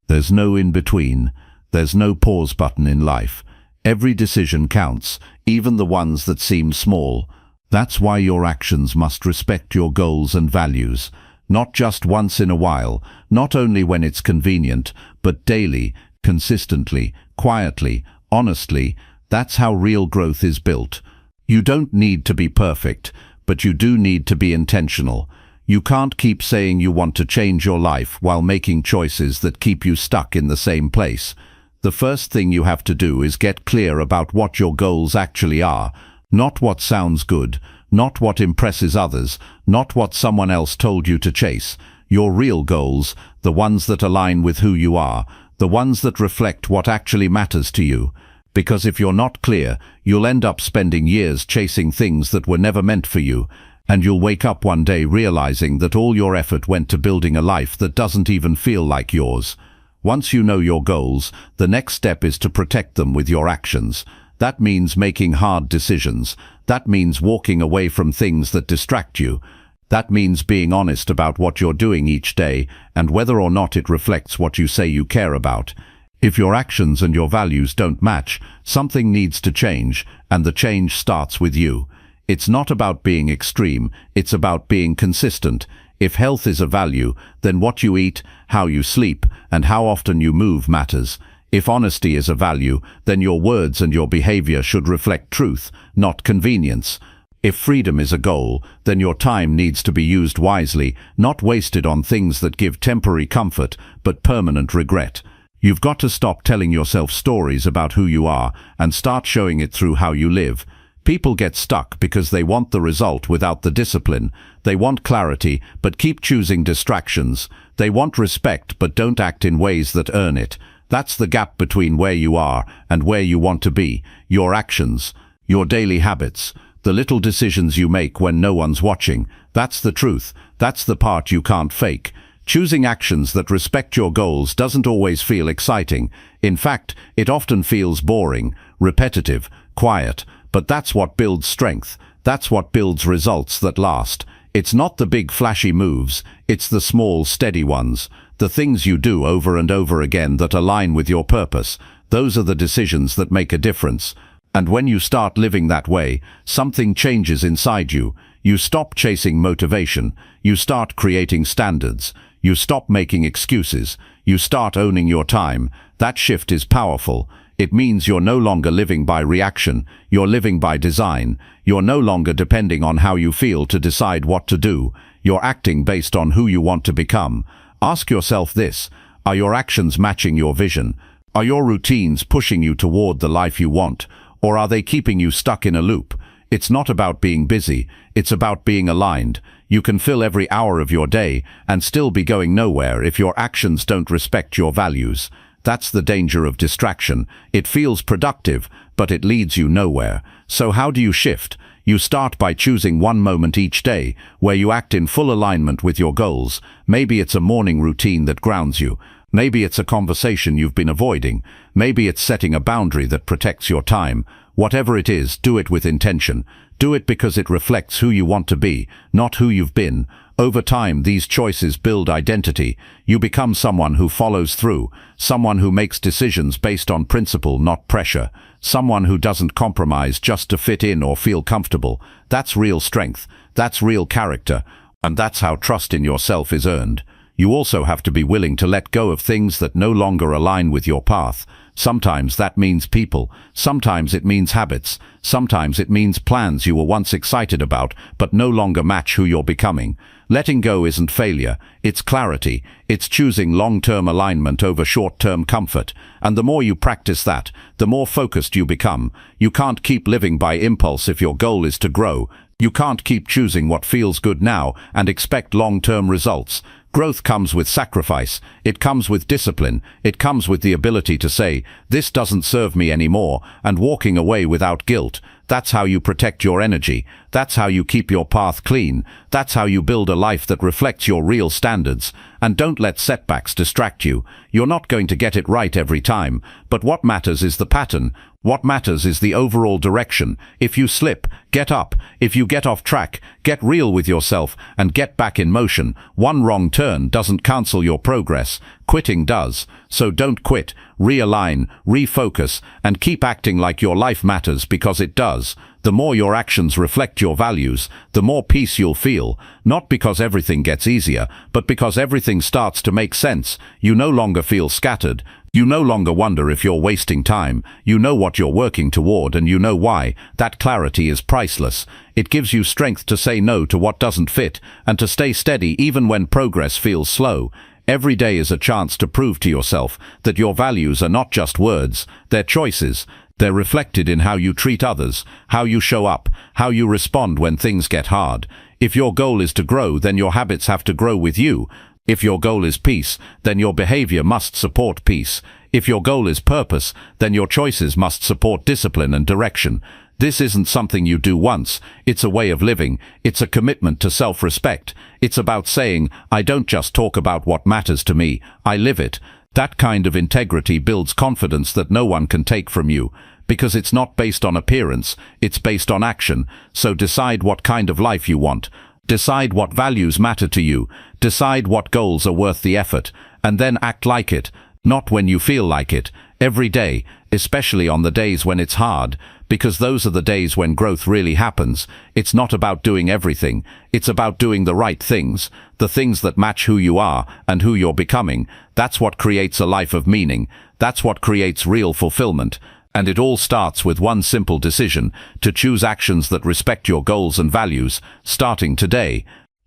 There's no in-between. There's no pause button in life. Every decision counts, even the ones that seem small. That's why your actions must respect your goals and values. Not just once in a while, not only when it's convenient, but daily, consistently, quietly, honestly. That's how real growth is built. You don't need to be perfect, but you do need to be intentional. You can't keep saying you want to change your life while making choices that keep you stuck in the same place. The first thing you have to do is get clear about what your goals actually are. Not what sounds good, not what impresses others, not what someone else told you to chase. Your real goals, the ones that align with who you are, the ones that reflect what actually matters to you. Because if you're not clear, you'll end up spending years chasing things that were never meant for you, and you'll wake up one day realizing that all your effort went to building a life that doesn't even feel like yours. Once you know your goals, the next step is to protect them with your actions. That means making hard decisions. That means walking away from things that distract you. That means being honest about what you're doing each day and whether or not it reflects what you say you care about. If your actions and your values don't match, something needs to change, and the change starts with you. It's not about being extreme, it's about being consistent. If health is a value, then what you eat, how you sleep, and how often you move matters. If honesty is a value, then your words and your behavior should reflect truth, not convenience. If freedom is a goal, then your time needs to be used wisely, not wasted on things that give temporary comfort but permanent regret. You've got to stop telling yourself stories about who you are and start showing it through how you live. People get stuck because they want the result without the discipline. They want clarity but keep choosing distractions. They want respect but don't act in ways that earn it. That's the gap between where you are and where you want to be. Your actions, your daily habits, the little decisions you make when no one's watching. That's the truth. That's the part you can't fake. Choosing actions that respect your goals doesn't always feel exciting. In fact, it often feels boring, repetitive, quiet. But that's what builds strength. That's what builds results that last. It's not the big flashy moves. It's the small, steady ones. The things you do over and over again that align with your purpose. Those are the decisions that make a difference. And when you start living that way, something changes inside you. You stop chasing motivation. You start creating standards. You stop making excuses. You start owning your time. That shift is powerful. It means you're no longer living by reaction. You're living by design. You're no longer depending on how you feel to decide what to do. You're acting based on who you want to become. Ask yourself this: are your actions matching your vision? Are your routines pushing you toward the life you want? Or are they keeping you stuck in a loop? It's not about being busy. It's about being aligned. You can fill every hour of your day and still be going nowhere if your actions don't respect your values. That's the danger of distraction. It feels productive, but it leads you nowhere. So how do you shift? You start by choosing one moment each day where you act in full alignment with your goals. Maybe it's a morning routine that grounds you. Maybe it's a conversation you've been avoiding. Maybe it's setting a boundary that protects your time. Whatever it is, do it with intention. Do it because it reflects who you want to be, not who you've been. Over time, these choices build identity. You become someone who follows through, someone who makes decisions based on principle, not pressure, someone who doesn't compromise just to fit in or feel comfortable. That's real strength. That's real character. And that's how trust in yourself is earned. You also have to be willing to let go of things that no longer align with your path. Sometimes that means people. Sometimes it means habits. Sometimes it means plans you were once excited about but no longer match who you're becoming. Letting go isn't failure. It's clarity. It's choosing long-term alignment over short-term comfort. And the more you practice that, the more focused you become. You can't keep living by impulse if your goal is to grow. You can't keep choosing what feels good now and expect long-term results. Growth comes with sacrifice. It comes with discipline. It comes with the ability to say, "This doesn't serve me anymore," and walking away without guilt. That's how you protect your energy. That's how you keep your path clean. That's how you build a life that reflects your real standards. And don't let setbacks distract you. You're not going to get it right every time, but what matters is the pattern. What matters is the overall direction. If you slip, get up. If you get off track, get real with yourself and get back in motion. One wrong turn doesn't cancel your progress. Quitting does. So don't quit. Realign, refocus, and keep acting like your life matters, because it does. The more your actions reflect your values, the more peace you'll feel. Not because everything gets easier, but because everything starts to make sense. You no longer feel scattered. You no longer wonder if you're wasting time. You know what you're working toward, and you know why. That clarity is priceless. It gives you strength to say no to what doesn't fit, and to stay steady even when progress feels slow. Every day is a chance to prove to yourself that your values are not just words, they're choices. They're reflected in how you treat others, how you show up, how you respond when things get hard. If your goal is to grow, then your habits have to grow with you. If your goal is peace, then your behavior must support peace. If your goal is purpose, then your choices must support discipline and direction. This isn't something you do once. It's a way of living. It's a commitment to self-respect. It's about saying, "I don't just talk about what matters to me, I live it." That kind of integrity builds confidence that no one can take from you, because it's not based on appearance, it's based on action. So decide what kind of life you want. Decide what values matter to you. Decide what goals are worth the effort, and then act like it. Not when you feel like it. Every day, especially on the days when it's hard, because those are the days when growth really happens. It's not about doing everything. It's about doing the right things, the things that match who you are and who you're becoming. That's what creates a life of meaning. That's what creates real fulfillment. And it all starts with one simple decision, to choose actions that respect your goals and values, starting today.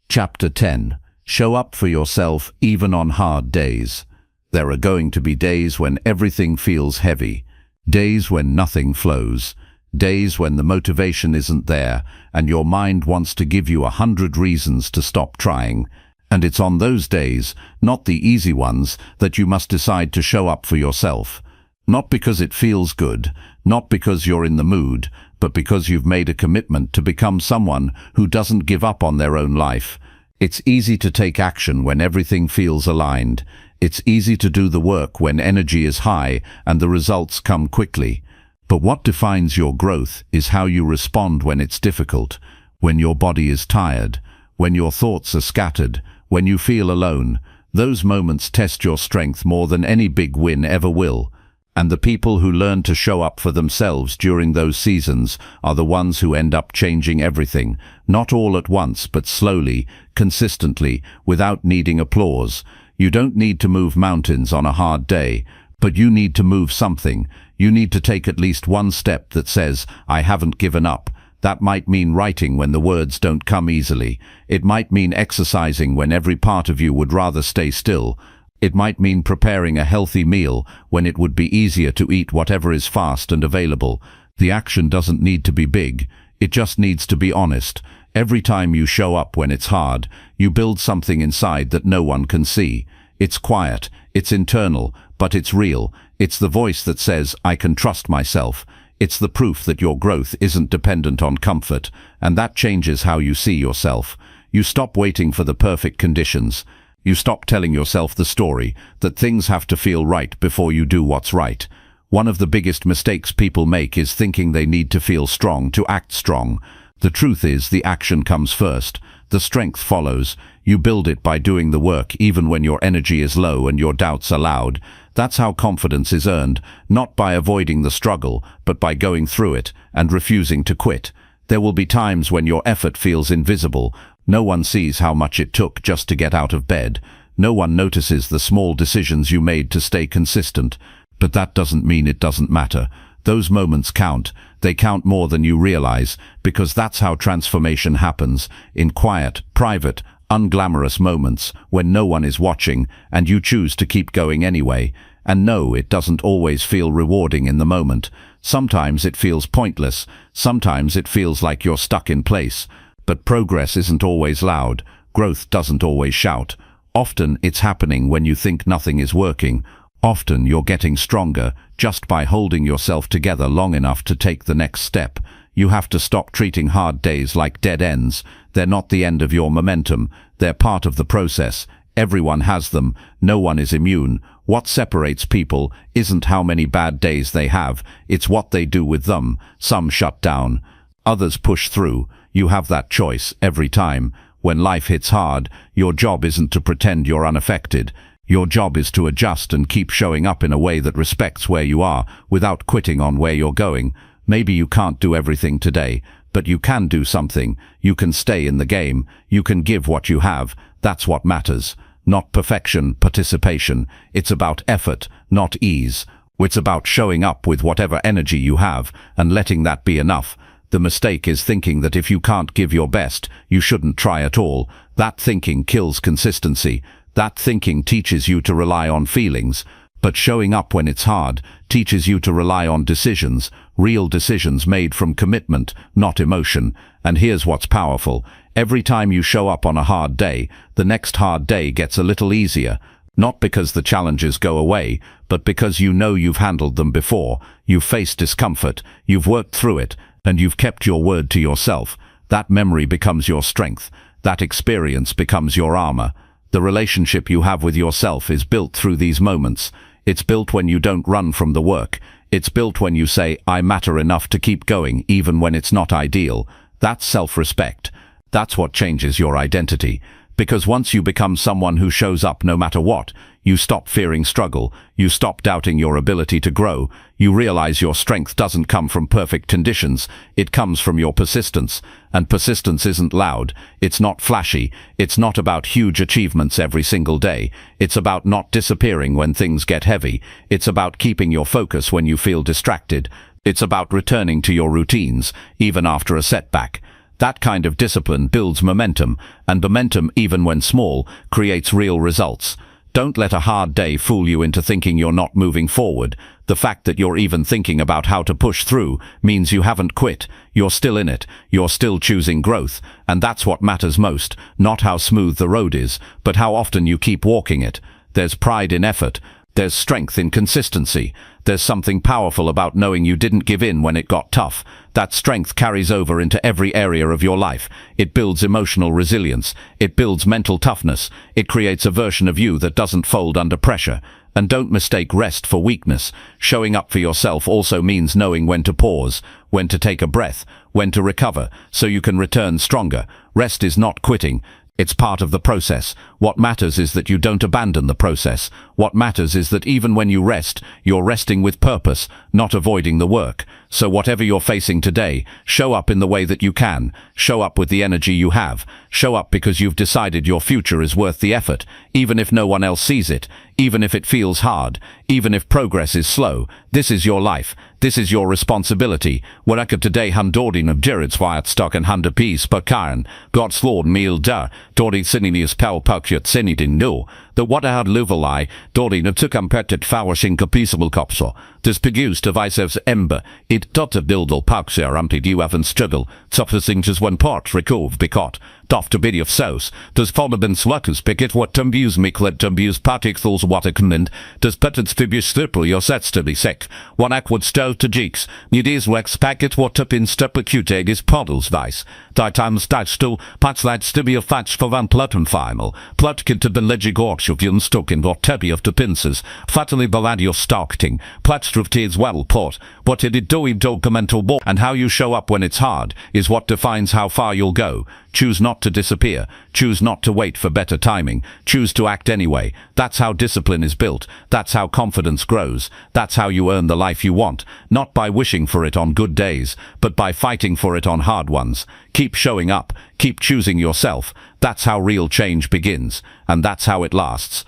Chapter 10. Show up for yourself even on hard days. There are going to be days when everything feels heavy, days when nothing flows, days when the motivation isn't there and your mind wants to give you 100 reasons to stop trying. And it's on those days, not the easy ones, that you must decide to show up for yourself. Not because it feels good, not because you're in the mood, but because you've made a commitment to become someone who doesn't give up on their own life. It's easy to take action when everything feels aligned. It's easy to do the work when energy is high and the results come quickly. But what defines your growth is how you respond when it's difficult, when your body is tired, when your thoughts are scattered, when you feel alone. Those moments test your strength more than any big win ever will. And the people who learn to show up for themselves during those seasons are the ones who end up changing everything, not all at once, but slowly, consistently, without needing applause. You don't need to move mountains on a hard day, but you need to move something. You need to take at least one step that says, I haven't given up. That might mean writing when the words don't come easily. It might mean exercising when every part of you would rather stay still. It might mean preparing a healthy meal when it would be easier to eat whatever is fast and available. The action doesn't need to be big. It just needs to be honest. Every time you show up when it's hard, you build something inside that no one can see. It's quiet, it's internal, but it's real. It's the voice that says, I can trust myself. It's the proof that your growth isn't dependent on comfort, and that changes how you see yourself. You stop waiting for the perfect conditions. You stop telling yourself the story that things have to feel right before you do what's right. One of the biggest mistakes people make is thinking they need to feel strong to act strong. The truth is, the action comes first. The strength follows. You build it by doing the work even when your energy is low and your doubts are loud. That's how confidence is earned, not by avoiding the struggle, but by going through it and refusing to quit. There will be times when your effort feels invisible. No one sees how much it took just to get out of bed. No one notices the small decisions you made to stay consistent. But that doesn't mean it doesn't matter. Those moments count. They count more than you realize, because that's how transformation happens, in quiet, private, unglamorous moments when no one is watching and you choose to keep going anyway. And no, it doesn't always feel rewarding in the moment. Sometimes it feels pointless. Sometimes it feels like you're stuck in place. But progress isn't always loud. Growth doesn't always shout. Often it's happening when you think nothing is working. Often you're getting stronger just by holding yourself together long enough to take the next step. You have to stop treating hard days like dead ends. They're not the end of your momentum. They're part of the process. Everyone has them. No one is immune. What separates people isn't how many bad days they have. It's what they do with them. Some shut down. Others push through. You have that choice every time. When life hits hard, your job isn't to pretend you're unaffected. Your job is to adjust and keep showing up in a way that respects where you are without quitting on where you're going. Maybe you can't do everything today, but you can do something. You can stay in the game. You can give what you have. That's what matters. Not perfection, participation. It's about effort, not ease. It's about showing up with whatever energy you have and letting that be enough. The mistake is thinking that if you can't give your best, you shouldn't try at all. That thinking kills consistency. That thinking teaches you to rely on feelings. But showing up when it's hard teaches you to rely on decisions, real decisions made from commitment, not emotion. And here's what's powerful. Every time you show up on a hard day, the next hard day gets a little easier. Not because the challenges go away, but because you know you've handled them before. You've faced discomfort, you've worked through it, and you've kept your word to yourself. That memory becomes your strength. That experience becomes your armor. The relationship you have with yourself is built through these moments. It's built when you don't run from the work. It's built when you say, I matter enough to keep going, even when it's not ideal. That's self-respect. That's what changes your identity. Because once you become someone who shows up no matter what, you stop fearing struggle, you stop doubting your ability to grow, you realize your strength doesn't come from perfect conditions, it comes from your persistence. And persistence isn't loud, it's not flashy, it's not about huge achievements every single day, it's about not disappearing when things get heavy, it's about keeping your focus when you feel distracted, it's about returning to your routines, even after a setback. That kind of discipline builds momentum, and momentum, even when small, creates real results. Don't let a hard day fool you into thinking you're not moving forward. The fact that you're even thinking about how to push through means you haven't quit. You're still in it. You're still choosing growth. And that's what matters most, not how smooth the road is, but how often you keep walking it. There's pride in effort. There's strength in consistency. There's something powerful about knowing you didn't give in when it got tough. That strength carries over into every area of your life. It builds emotional resilience. It builds mental toughness. It creates a version of you that doesn't fold under pressure. And don't mistake rest for weakness. Showing up for yourself also means knowing when to pause, when to take a breath, when to recover, so you can return stronger. Rest is not quitting. It's part of the process. What matters is that you don't abandon the process. What matters is that even when you rest, you're resting with purpose, not avoiding the work. So whatever you're facing today, show up in the way that you can. Show up with the energy you have. Show up because you've decided your future is worth the effort, even if no one else sees it, even if it feels hard, even if progress is slow. This is your life. This is your responsibility. Werken today handording of Jared's stock and 100 peas per karen. God's Lord meal da. Dording sininius pel pukjut sinidin no. The waterhard luvelai, dording of tukampetet fauwashing capisable kopso. Des pigust of isevs ember. It tot of dildel paukser umpty du even struggle. Topfasing just one part recove bicot. Doft a biddy of sauce. Does followen swatus picket what tumbuse miklet tumbuse particles waterkmend. Does petted stibius stipple your sets to be sick. One aquad stove to jeeks. Nidis wax packet what up in steplicute is poddles vice. Die times stool, patch lad stibby fatch for van plutton final. Plutkin to the legig orch of yun stokin or tebby of the pincers. Fatally baladio starking. Platstruv tears well port. What it doey documental ball. And how you show up when it's hard is what defines how far you'll go. Choose not to disappear. Choose not to wait for better timing. Choose to act anyway. That's how discipline is built. That's how confidence grows. That's how you earn the life you want. Not by wishing for it on good days, but by fighting for it on hard ones. Keep showing up. Keep choosing yourself. That's how real change begins. And that's how it lasts.